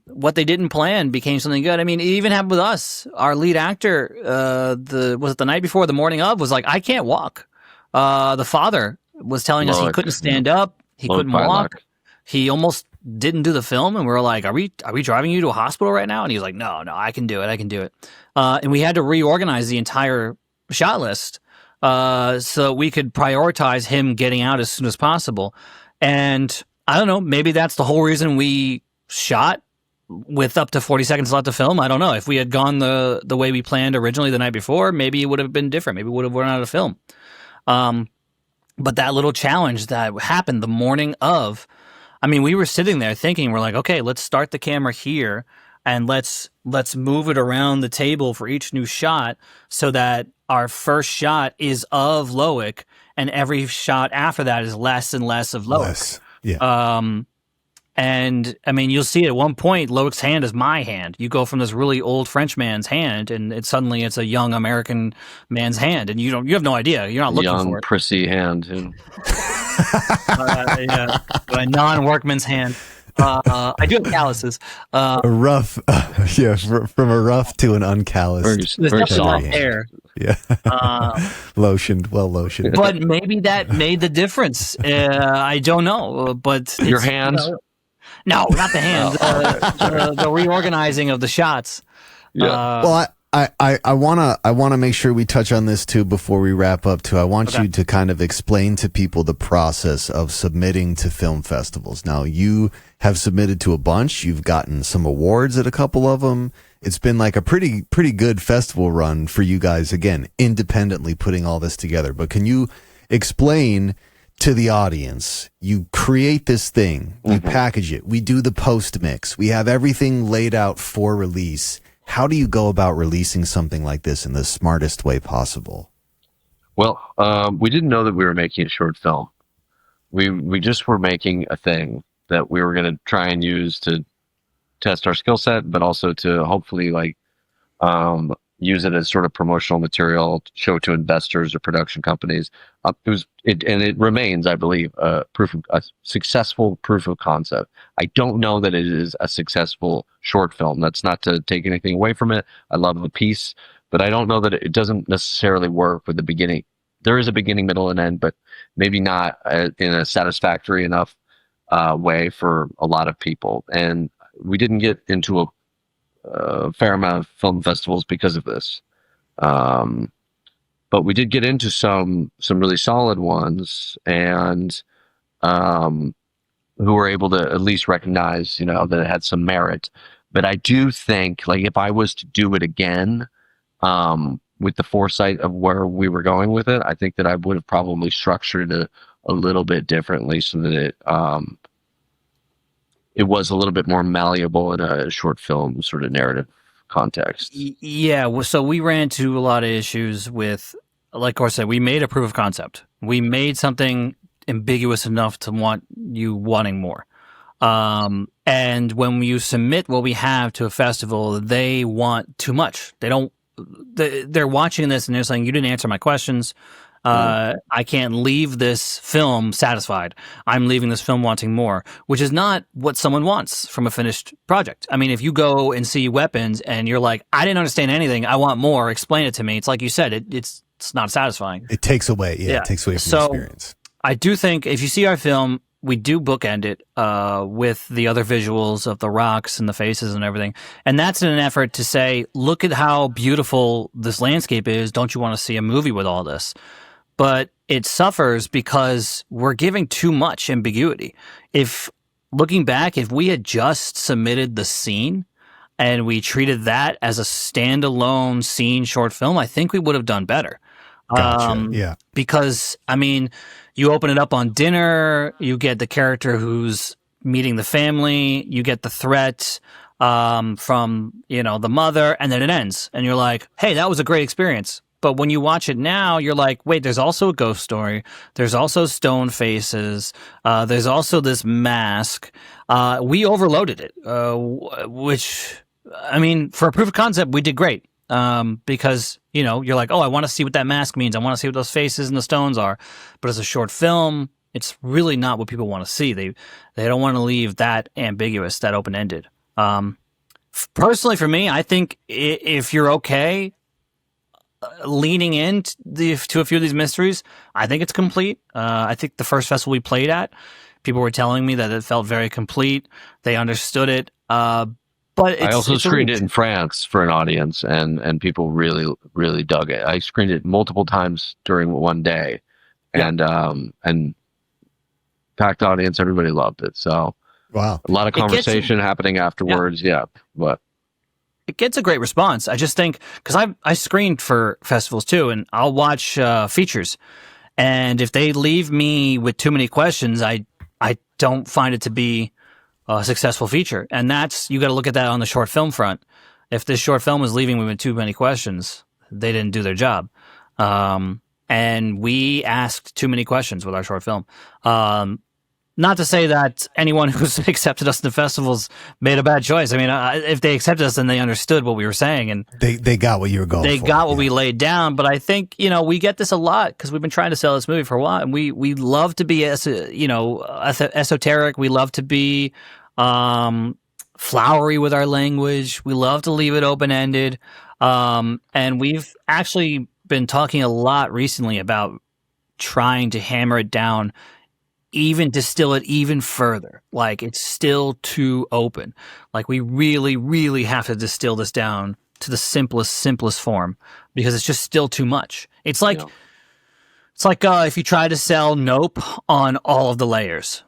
what they didn't plan became something good. I mean, it even happened with us. Our lead actor, was it the night before, the morning of, was like, I can't walk. The father was telling us he couldn't stand up, he couldn't walk. He almost didn't do the film, and we were like, are we driving you to a hospital right now? And he was like, no, I can do it. And we had to reorganize the entire shot list so we could prioritize him getting out as soon as possible. And I don't know, maybe that's the whole reason we shot with up to 40 seconds left to film. I don't know. If we had gone the way we planned originally the night before, maybe it would have been different. Maybe we would have run out of film. But that little challenge that happened the morning of, I mean, we were sitting there thinking, we're like, okay, let's start the camera here and let's move it around the table for each new shot so that our first shot is of Loic and every shot after that is less and less of Loic. Yeah. And I mean, you'll see at one point, Loic's hand is my hand. You go from this really old French man's hand, and suddenly it's a young American man's hand, and you have no idea. You're not looking for it. Young, prissy hand. Yeah, a non-workman's hand. I do have calluses. A rough, from a rough to an uncalloused. Very soft hair. Yeah. Lotioned. But maybe that made the difference. I don't know. But your hands. No, not the hands. The reorganizing of the shots. Yeah. Well, I wanna make sure we touch on this too before we wrap up too. I want you to kind of explain to people the process of submitting to film festivals. Now, you have submitted to a bunch. You've gotten some awards at a couple of them. It's been like a pretty good festival run for you guys, again, independently putting all this together. But can you explain to the audience, you create this thing, you package it, we do the post mix, we have everything laid out for release. How do you go about releasing something like this in the smartest way possible? Well, we didn't know that we were making a short film. We just were making a thing that we were going to try and use to test our skill set, but also to hopefully use it as sort of promotional material to show to investors or production companies. It remains, I believe, a successful proof of concept. I don't know that it is a successful short film. That's not to take anything away from it. I love the piece, but I don't know that it doesn't necessarily work with the beginning. There is a beginning, middle, and end, but maybe not in a satisfactory enough way for a lot of people. And we didn't get into a fair amount of film festivals because of this. But we did get into some really solid ones, and who were able to at least recognize, that it had some merit. But I do think, if I was to do it again, with the foresight of where we were going with it, I think that I would have probably structured it a little bit differently so that it was a little bit more malleable in a short film sort of narrative context. Yeah, so we ran into a lot of issues with, like Gore said, we made a proof of concept. We made something ambiguous enough to want you wanting more. And when you submit what we have to a festival, they want too much. They're watching this and they're saying, you didn't answer my questions. I can't leave this film satisfied. I'm leaving this film wanting more, which is not what someone wants from a finished project. I mean, if you go and see Weapons and you're like, I didn't understand anything, I want more, explain it to me. It's like you said, it's not satisfying. It takes away, it takes away from the experience. I do think if you see our film, we do bookend it with the other visuals of the rocks and the faces and everything. And that's in an effort to say, look at how beautiful this landscape is. Don't you want to see a movie with all this? But it suffers because we're giving too much ambiguity. If looking back, if we had just submitted the scene and we treated that as a standalone scene short film, I think we would have done better. Gotcha. Because, I mean, you open it up on dinner, you get the character who's meeting the family, you get the threat from, the mother, and then it ends. And you're like, hey, that was a great experience. But when you watch it now, you're like, wait, there's also a ghost story. There's also stone faces. There's also this mask. We overloaded it, which, I mean, for a proof of concept, we did great. Because, you're like, oh, I want to see what that mask means. I want to see what those faces and the stones are. But as a short film, It's really not what people want to see. They don't want to leave that ambiguous, that open-ended. Personally, for me, I think if you're okay leaning in to a few of these mysteries, I think it's complete. I think the first festival we played at, people were telling me that it felt very complete. They understood it. But I also screened it in France for an audience, and people really, really dug it. I screened it multiple times during one day, and packed audience. Everybody loved it. So wow, a lot of conversation happening afterwards. Yeah, but it gets a great response. I just think because I screened for festivals too, and I'll watch features, and if they leave me with too many questions, I don't find it to be a successful feature. And that's, you got to look at that on the short film front. If this short film is leaving me with too many questions, they didn't do their job. And we asked too many questions with our short film. Not to say that anyone who's accepted us in the festivals made a bad choice. I mean, if they accepted us, then they understood what we were saying, and they got what you were going for. They got what we laid down. But I think, we get this a lot because we've been trying to sell this movie for a while, and we love to be esoteric. We love to be flowery with our language. We love to leave it open ended, and we've actually been talking a lot recently about trying to hammer it down, even distill it even further. Like, it's still too open. Like, we really, really have to distill this down to the simplest form, because it's just still too much. It's like, if you try to sell Nope on all of the layers.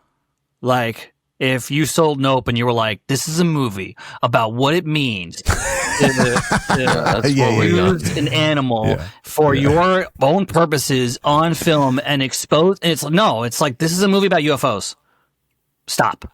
Like, if you sold Nope and you were like, this is a movie about what it means to use an animal for your own purposes on film and expose. And it's like, this is a movie about UFOs. Stop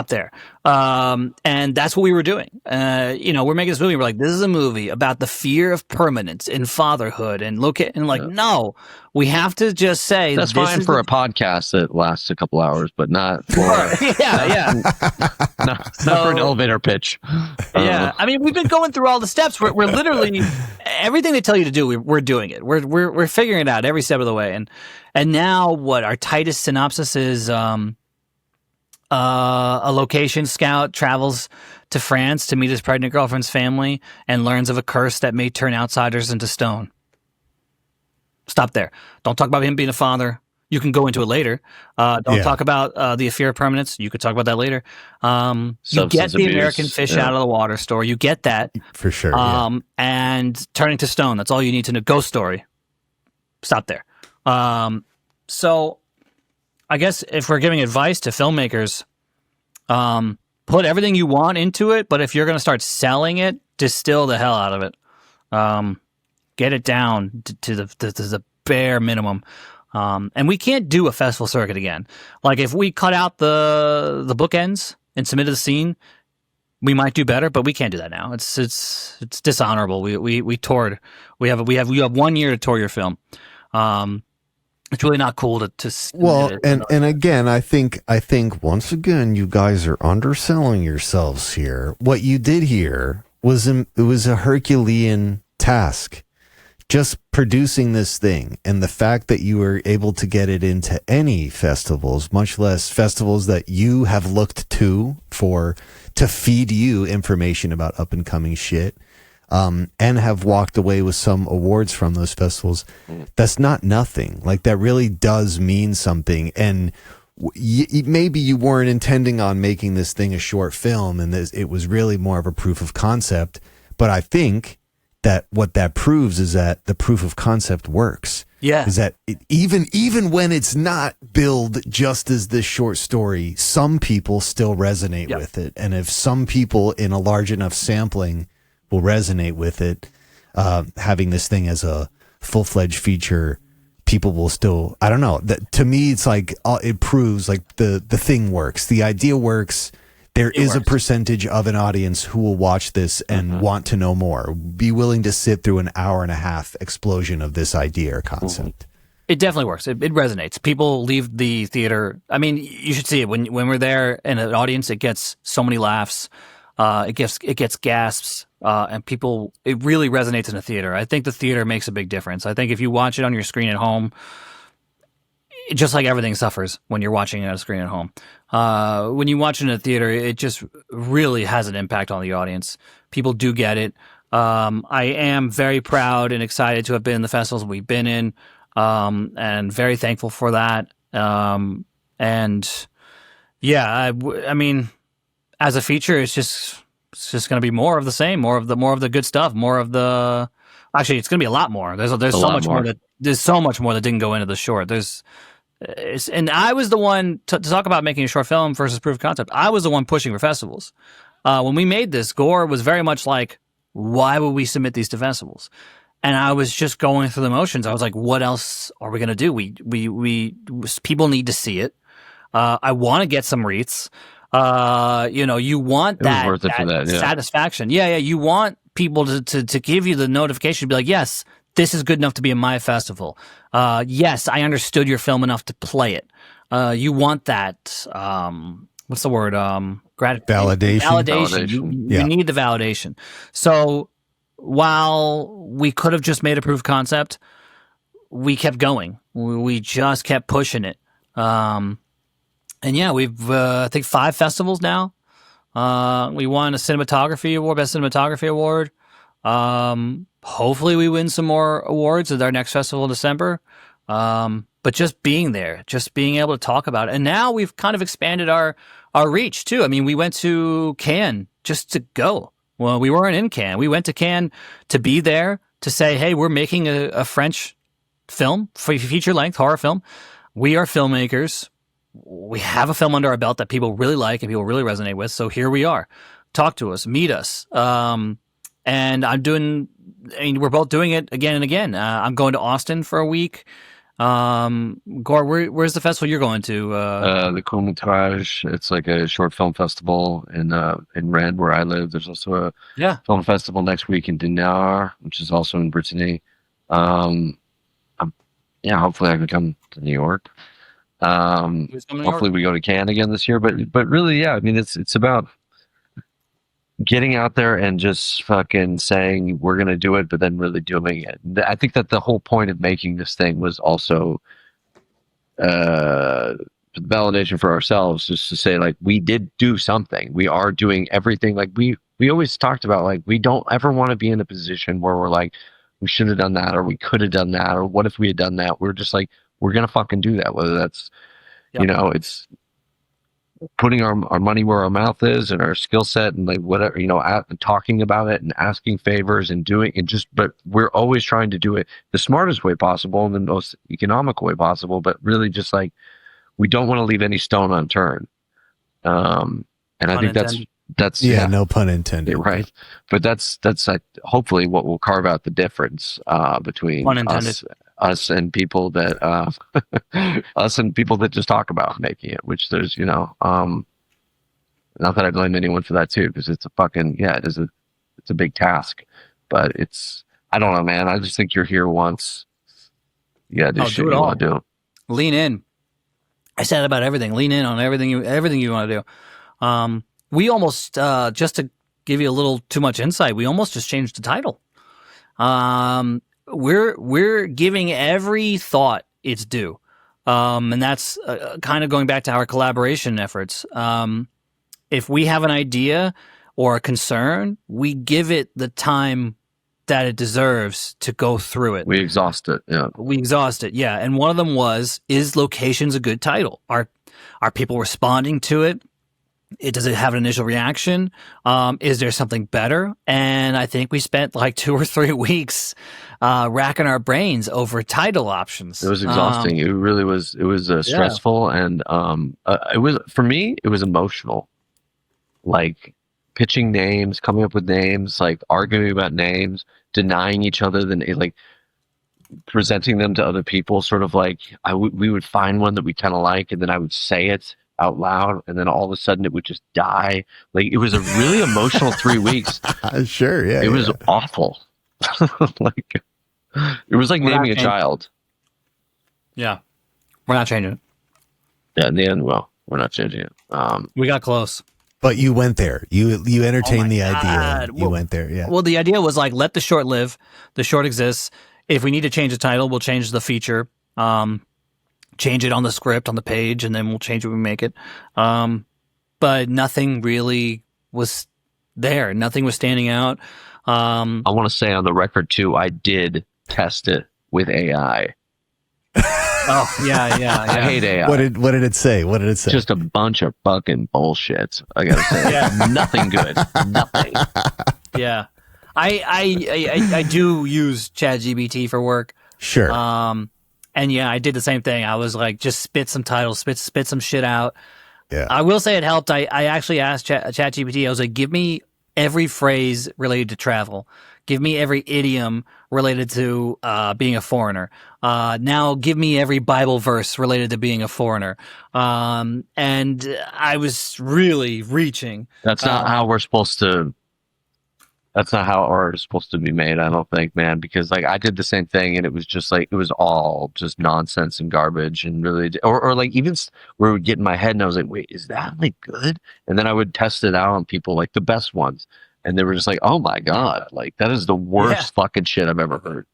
there. And that's what we were doing. We're making this movie. We're like, this is a movie about the fear of permanence in fatherhood, and no, we have to just say that's fine for a podcast that lasts a couple hours, but not for not for an elevator pitch. Yeah, I mean, we've been going through all the steps. We're literally everything they tell you to do. We're doing it. We're figuring it out every step of the way. And now what our tightest synopsis is. A location scout travels to France to meet his pregnant girlfriend's family and learns of a curse that may turn outsiders into stone. Stop there. Don't talk about him being a father. You can go into it later. Don't talk about the fear of permanence. You could talk about that later. You get the American fish out of the water story. You get that. For sure. And turning to stone. That's all you need to know. Ghost story. Stop there. So I guess if we're giving advice to filmmakers, put everything you want into it, but if you're going to start selling it, distill the hell out of it. Get it down to the bare minimum. And we can't do a festival circuit again. Like, if we cut out the bookends and submitted the scene, we might do better, but we can't do that now. It's dishonorable. We toured. You have 1 year to tour your film. It's really not cool to well, and again, I think once again, you guys are underselling yourselves here. What you did here was it was a Herculean task, just producing this thing, and the fact that you were able to get it into any festivals, much less festivals that you have looked to feed you information about up and coming shit. And have walked away with some awards from those festivals. That's not nothing. Like, that really does mean something. And maybe you weren't intending on making this thing a short film, and it was really more of a proof of concept. But I think that what that proves is that the proof of concept works. Yeah. Is that even when it's not billed just as this short story, some people still resonate with it. And if some people in a large enough sampling will resonate with it, having this thing as a full-fledged feature, people will still, I don't know, to me it's like it proves like the thing works, the idea works. There is a percentage of an audience who will watch this and want to know more, be willing to sit through an hour and a half explosion of this idea or concept. It definitely works. It resonates. People leave the theater. I mean, you should see it when we're there in an audience. It gets so many laughs. It gets gasps, and people. It really resonates in a theater. I think the theater makes a big difference. I think if you watch it on your screen at home, just like everything suffers when you're watching it on a screen at home. When you watch it in a theater, it just really has an impact on the audience. People do get it. I am very proud and excited to have been in the festivals we've been in, and very thankful for that. And yeah, I mean, as a feature, it's just going to be more of the same, more of the good stuff, more of the. Actually, it's going to be a lot more. There's so much more there's so much more that didn't go into the short. And I was the one to talk about making a short film versus proof of concept. I was the one pushing for festivals. When we made this, Gore was very much like, why would we submit these to festivals? And I was just going through the motions. I was like, what else are we going to do? We people need to see it. I want to get some wreaths. You want that satisfaction. Yeah. You want people to give you the notification to be like, yes, this is good enough to be in my festival. Yes, I understood your film enough to play it. You want that, what's the word? Validation. Validation. You need the validation. So while we could have just made a proof of concept, we kept going. We just kept pushing it. And yeah, we've, I think 5 festivals now. We won a cinematography award, best cinematography award. Hopefully we win some more awards at our next festival in December. But just being there, just being able to talk about it. And now we've kind of expanded our reach too. I mean, we went to Cannes just to go. Well, we weren't in Cannes. We went to Cannes to be there, to say, hey, we're making a French film, feature-length horror film. We are filmmakers. We have a film under our belt that people really like and people really resonate with. So here we are. Talk to us, meet us. And we're both doing it again and again. I'm going to Austin for a week. Gore, where's the festival you're going to? The Court-Métrage. It's like a short film festival in Rennes, where I live. There's also a film festival next week in Dinard, which is also in Brittany. Hopefully I can come to New York. Hopefully we go to Cannes again this year. But really, yeah, I mean, it's about getting out there and just fucking saying we're going to do it, but then really doing it. I think that the whole point of making this thing was also the validation for ourselves, just to say, like, we did do something. We are doing everything. Like we always talked about, like, we don't ever want to be in a position where we're like, we should have done that, or we could have done that, or what if we had done that? We're just like, we're going to fucking do that. Whether that's, it's putting our money where our mouth is and our skill set and like whatever, talking about it and asking favors and doing it, but we're always trying to do it the smartest way possible and the most economical way possible, but really just like, we don't want to leave any stone unturned. And I think that's no pun intended. Right. But that's like, hopefully what will carve out the difference, between us and people that just talk about making it, which there's, not that I blame anyone for that too, because it's a fucking, it's a big task, but I don't know, man. I just think you're here once. Yeah. Do shit you want to do. Lean in. I said about everything. Lean in on everything you want to do. We almost, just to give you a little too much insight, we almost just changed the title. We're giving every thought its due. And that's kind of going back to our collaboration efforts. If we have an idea or a concern, we give it the time that it deserves to go through it. We exhaust it. Yeah. And one of them was, is Locations a good title? Are people responding to it? Does it have an initial reaction? Is there something better? And I think we spent like 2 or 3 weeks racking our brains over title options. It was exhausting. It really was. It was stressful, and it was, for me, it was emotional. Like pitching names, coming up with names, like arguing about names, denying each other, then like presenting them to other people. Sort of like we would find one that we kind of like, and then I would say it out loud, and then all of a sudden it would just die. Like, it was a really emotional 3 weeks. Sure, yeah. It was awful. Like, it was like naming a child. Yeah, we're not changing it. Yeah, in the end, well, we're not changing it. We got close, but you went there. You entertained the idea. You went there. Yeah. Well, the idea was like, let the short live. The short exists. If we need to change the title, we'll change the feature. change it on the script, on the page, and then we'll change it when we make it. But nothing really was there. Nothing was standing out. I want to say on the record, too, I did test it with AI. Oh, yeah. I hate AI. What did it say? What did it say? Just a bunch of fucking bullshit, I gotta say. Yeah. Nothing good. Nothing. Yeah. I do use ChatGPT for work. Sure. And yeah, I did the same thing. I was like, just spit some titles, spit some shit out. Yeah. I will say it helped. I actually asked ChatGPT, I was like, give me every phrase related to travel. Give me every idiom related to being a foreigner. Now give me every Bible verse related to being a foreigner. And I was really reaching. That's not how we're supposed to. That's not how art is supposed to be made, I don't think, man. Because like I did the same thing, and it was just like it was all just nonsense and garbage, and really, or like even where it would get in my head, and I was like, wait, is that like good? And then I would test it out on people, like the best ones, and they were just like, oh my god, like that is the worst fucking shit I've ever heard.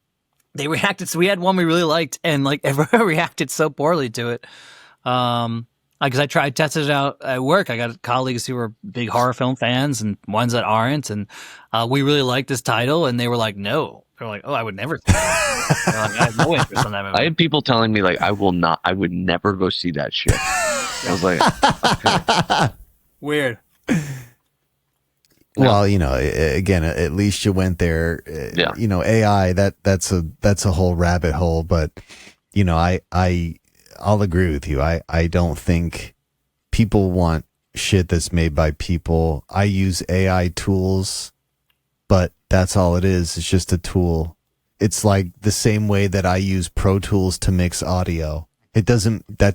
They reacted. So we had one we really liked, and like everyone reacted so poorly to it. Because I tested it out at work. I got colleagues who were big horror film fans and ones that aren't, and we really liked this title, and they were like, no. They're like, oh, I would never see that. Like, I have no interest in that movie. I had people telling me like, I would never go see that shit. I was like, okay. Weird. Well, again, at least you went there. Yeah. AI, that's a whole rabbit hole, but I'll agree with you. I don't think people want shit that's made by people. I use AI tools, but that's all it is. It's just a tool. It's like the same way that I use Pro Tools to mix audio. That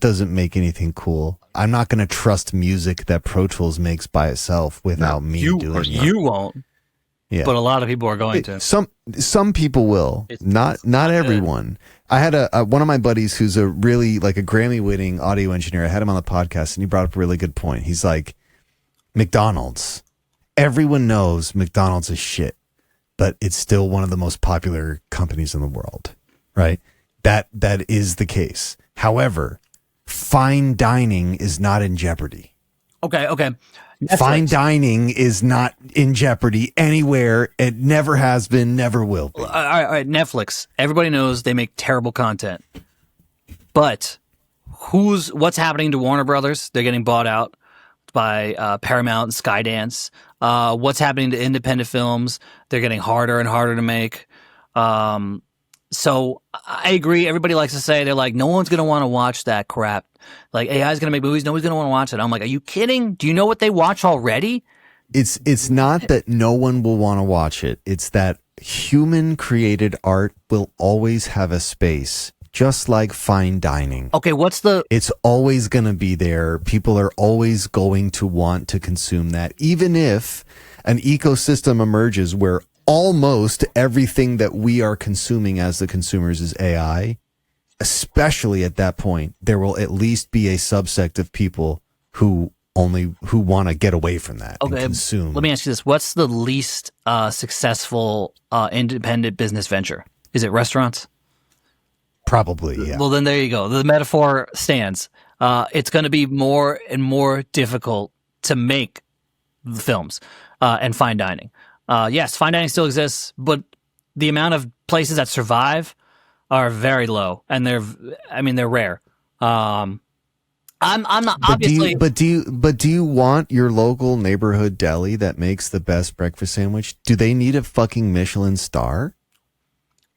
doesn't make anything cool. I'm not going to trust music that Pro Tools makes by itself without me doing it. You won't. Yeah. But a lot of people are going to. Some people will. Not everyone. I had one of my buddies who's a really like a Grammy-winning audio engineer. I had him on the podcast, and he brought up a really good point. He's like, McDonald's. Everyone knows McDonald's is shit, but it's still one of the most popular companies in the world, right? That is the case. However, fine dining is not in jeopardy. Okay. Netflix. Fine dining is not in jeopardy anywhere. It never has been, never will be. All right. Netflix. Everybody knows they make terrible content. But what's happening to Warner Brothers? They're getting bought out by Paramount and Skydance. What's happening to independent films? They're getting harder and harder to make. So I agree. Everybody likes to say, they're like, no one's going to want to watch that crap. Like, AI is going to make movies. Nobody's going to want to watch it. I'm like, are you kidding? Do you know what they watch already? It's not that no one will want to watch it. It's that human created art will always have a space, just like fine dining. Okay, it's always going to be there. People are always going to want to consume that, even if an ecosystem emerges where almost everything that we are consuming as the consumers is AI. Especially at that point, there will at least be a subsect of people who want to get away from that and consume. Let me ask you this. What's the least successful independent business venture? Is it restaurants? Probably, yeah. Well, then there you go. The metaphor stands. It's going to be more and more difficult to make the films and fine dining. Yes, fine dining still exists, but the amount of places that survive are very low, and they're rare. I'm not obviously. Do you want your local neighborhood deli that makes the best breakfast sandwich? Do they need a fucking Michelin star?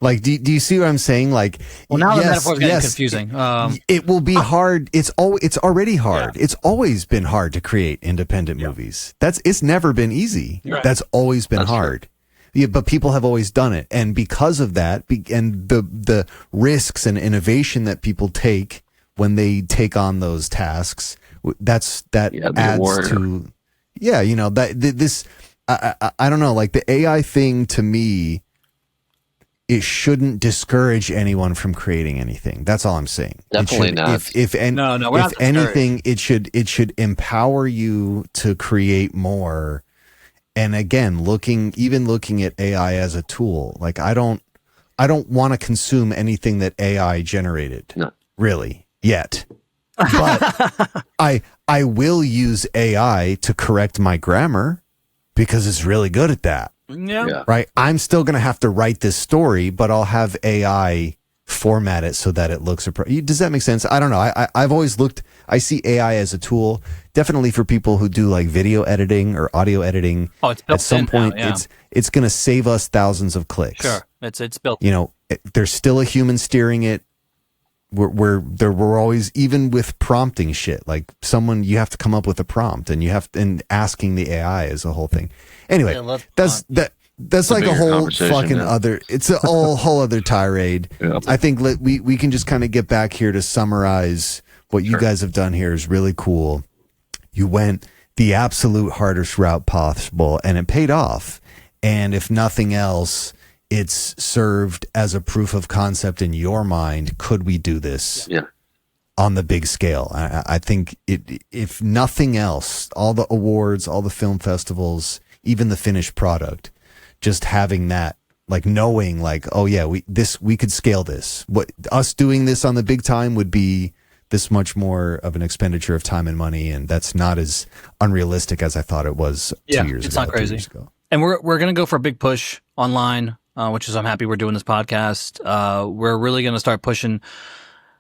Like, do you see what I'm saying? Like, well, now the metaphor is getting confusing. It will be hard. It's already hard. Yeah. It's always been hard to create independent movies. It's never been easy. Right. That's always been hard. True. Yeah, but people have always done it, and because of that, and the risks and innovation that people take when they take on those tasks, adds to, this. I don't know, like the AI thing to me, it shouldn't discourage anyone from creating anything. That's all I'm saying. Definitely not. If anything, it should empower you to create more. And again, looking at AI as a tool, like I don't want to consume anything that AI generated. No. Really. yet. But I will use AI to correct my grammar because it's really good at that. Yeah. Right. I'm still going to have to write this story, but I'll have AI format it so that it looks does that make sense? I don't know. I've always I see AI as a tool, definitely for people who do like video editing or audio editing. Oh, it's built at some point now, yeah. it's going to save us thousands of clicks. Sure. It's built. You know, there's still a human steering it. We're always, even with prompting shit, like you have to come up with a prompt and asking the AI is a whole thing. Anyway, that's like a whole fucking other, it's a whole other tirade. Yeah. I think we can just kind of get back here to summarize what you guys have done here is really cool. You went the absolute hardest route possible and it paid off. And if nothing else, it's served as a proof of concept in your mind. Could we do this on the big scale? I think if nothing else, all the awards, all the film festivals, even the finished product, just having that, like knowing like, oh yeah, we could scale this. What us doing this on the big time would be this much more of an expenditure of time and money. And that's not as unrealistic as I thought it was 2 years ago. It's not crazy. And we're going to go for a big push online. Which is I'm happy we're doing this podcast. We're really going to start pushing.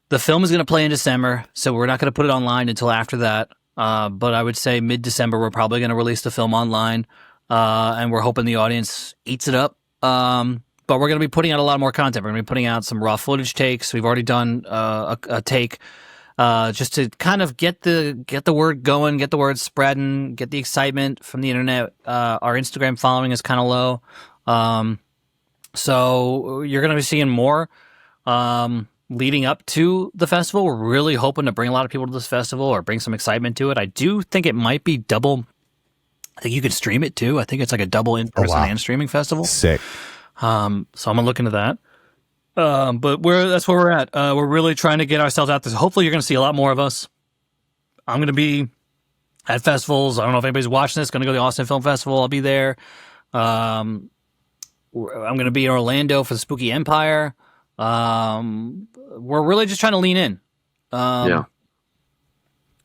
The film is going to play in December, so we're not going to put it online until after that. But I would say mid-December, we're probably going to release the film online, and we're hoping the audience eats it up. But we're going to be putting out a lot more content. We're going to be putting out some raw footage takes. We've already done a take just to kind of get the word going, get the word spreading, get the excitement from the internet. Our Instagram following is kind of low. So you're going to be seeing more leading up to the festival. We're really hoping to bring a lot of people to this festival or bring some excitement to it. I do think it might be double. I think you could stream it too. I think it's like a double in-person and streaming festival. Sick. So I'm going to look into that. But that's where we're at. We're really trying to get ourselves out there. Hopefully you're going to see a lot more of us. I'm going to be at festivals. I don't know if anybody's watching this. Going to go to the Austin Film Festival. I'll be there. I'm going to be in Orlando for the Spooky Empire. We're really just trying to lean in.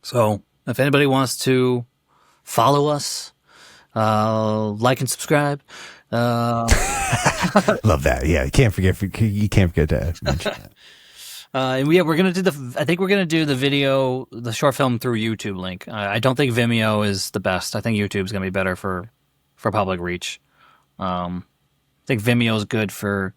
So if anybody wants to follow us, like and subscribe. Love that. Yeah, you can't forget to mention that. And we're going to do I think we're going to do the short film through YouTube link. I don't think Vimeo is the best. I think YouTube's going to be better for public reach. I think Vimeo is good for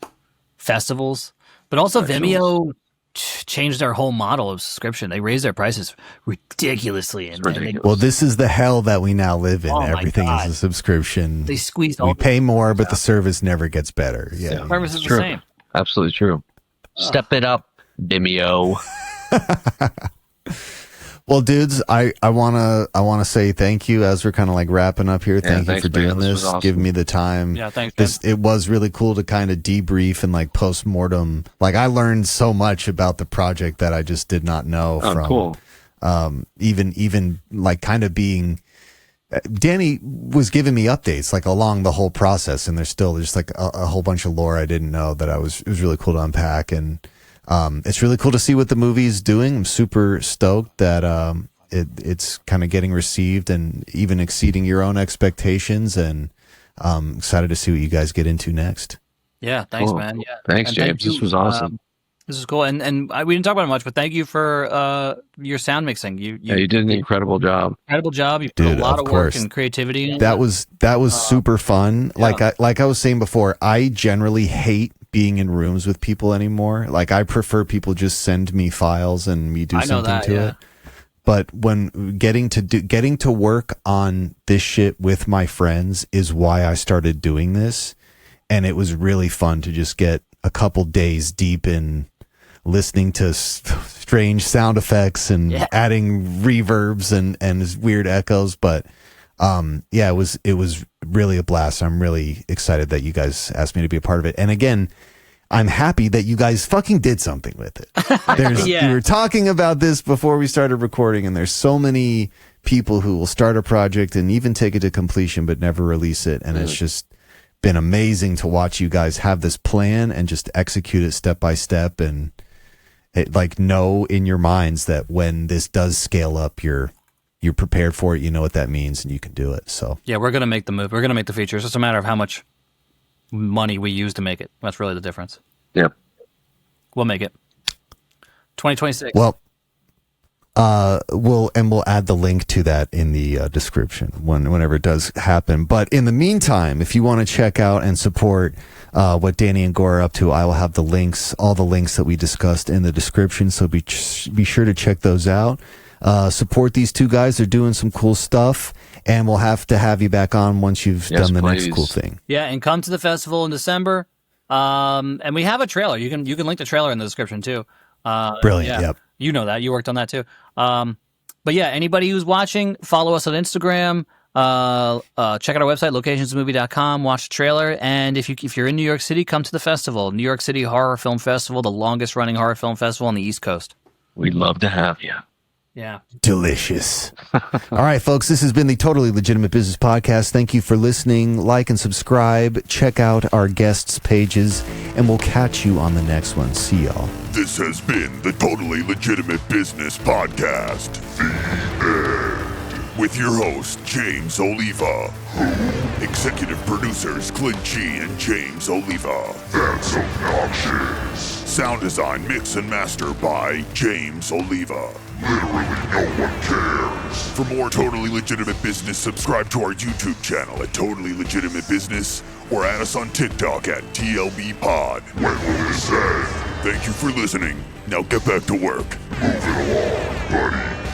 festivals, but also Vimeo changed their whole model of subscription. They raised their prices ridiculously. Well, this is the hell that we now live in. Everything is a subscription. They squeezed we pay more, but the service never gets better. Yeah, the service is the same. Absolutely true. Step it up, Vimeo. Well, dudes, I wanna say thank you as we're kind of like wrapping up here. Thank you for doing this, awesome. giving me the time. Yeah, thanks. It was really cool to kind of debrief and like post-mortem. Like I learned so much about the project that I just did not know from. Cool. Even like kind of being. Danny was giving me updates like along the whole process, and there's still just like a whole bunch of lore I didn't know that it was really cool to unpack. And it's really cool to see what the movie is doing. I'm super stoked that it's kind of getting received and even exceeding your own expectations, and excited to see what you guys get into next. Yeah, thanks, man. Yeah, thanks, James. This was awesome. This is cool, and we didn't talk about it much, but thank you for your sound mixing. You did an incredible job. You put a lot of work and creativity in that was super fun. Yeah. Like I was saying before, I generally hate being in rooms with people anymore. Like I prefer people just send me files and me do something to it. But when getting to work on this shit with my friends is why I started doing this, and it was really fun to just get a couple days deep in listening to strange sound effects and adding reverbs and weird echoes. But it was really a blast. I'm really excited that you guys asked me to be a part of it. And again, I'm happy that you guys fucking did something with it. We were talking about this before we started recording, and there's so many people who will start a project and even take it to completion but never release it. And it's just been amazing to watch you guys have this plan and just execute it step by step. And know in your minds that when this does scale up, you're prepared for it. You know what that means, and you can do it. So yeah, we're gonna make the move. We're gonna make the feature. It's just a matter of how much money we use to make it. That's really the difference. Yep. We'll make it. 2026. Well, we'll add the link to that in the description whenever it does happen. But in the meantime, if you want to check out and support what Danny and Gore are up to, I will have all the links that we discussed in the description. So be sure to check those out. Support these two guys. They're doing some cool stuff, and we'll have to have you back on once you've done the next cool thing. Yeah, and come to the festival in December. And we have a trailer. You can link the trailer in the description too. Brilliant. Yeah. Yep. You know that. You worked on that too. But yeah, anybody who's watching, follow us on Instagram. Check out our website, locationsmovie.com. Watch the trailer. And if you're in New York City, come to the festival. New York City Horror Film Festival, the longest running horror film festival on the East Coast. We'd love to have you. Yeah. Delicious. All right, folks, this has been the Totally Legitimate Business Podcast. Thank you for listening. Like and subscribe. Check out our guests' pages, and we'll catch you on the next one. See y'all. This has been the Totally Legitimate Business Podcast. The end. With your host, James Oliva. Executive producers, Clint G and James Oliva. That's obnoxious. Sound design, mix, and master by James Oliva. Literally no one cares. For more Totally Legitimate Business, subscribe to our YouTube channel at Totally Legitimate Business or add us on TikTok at TLB Pod. When will this end? Thank you for listening. Now get back to work. Move it along, buddy.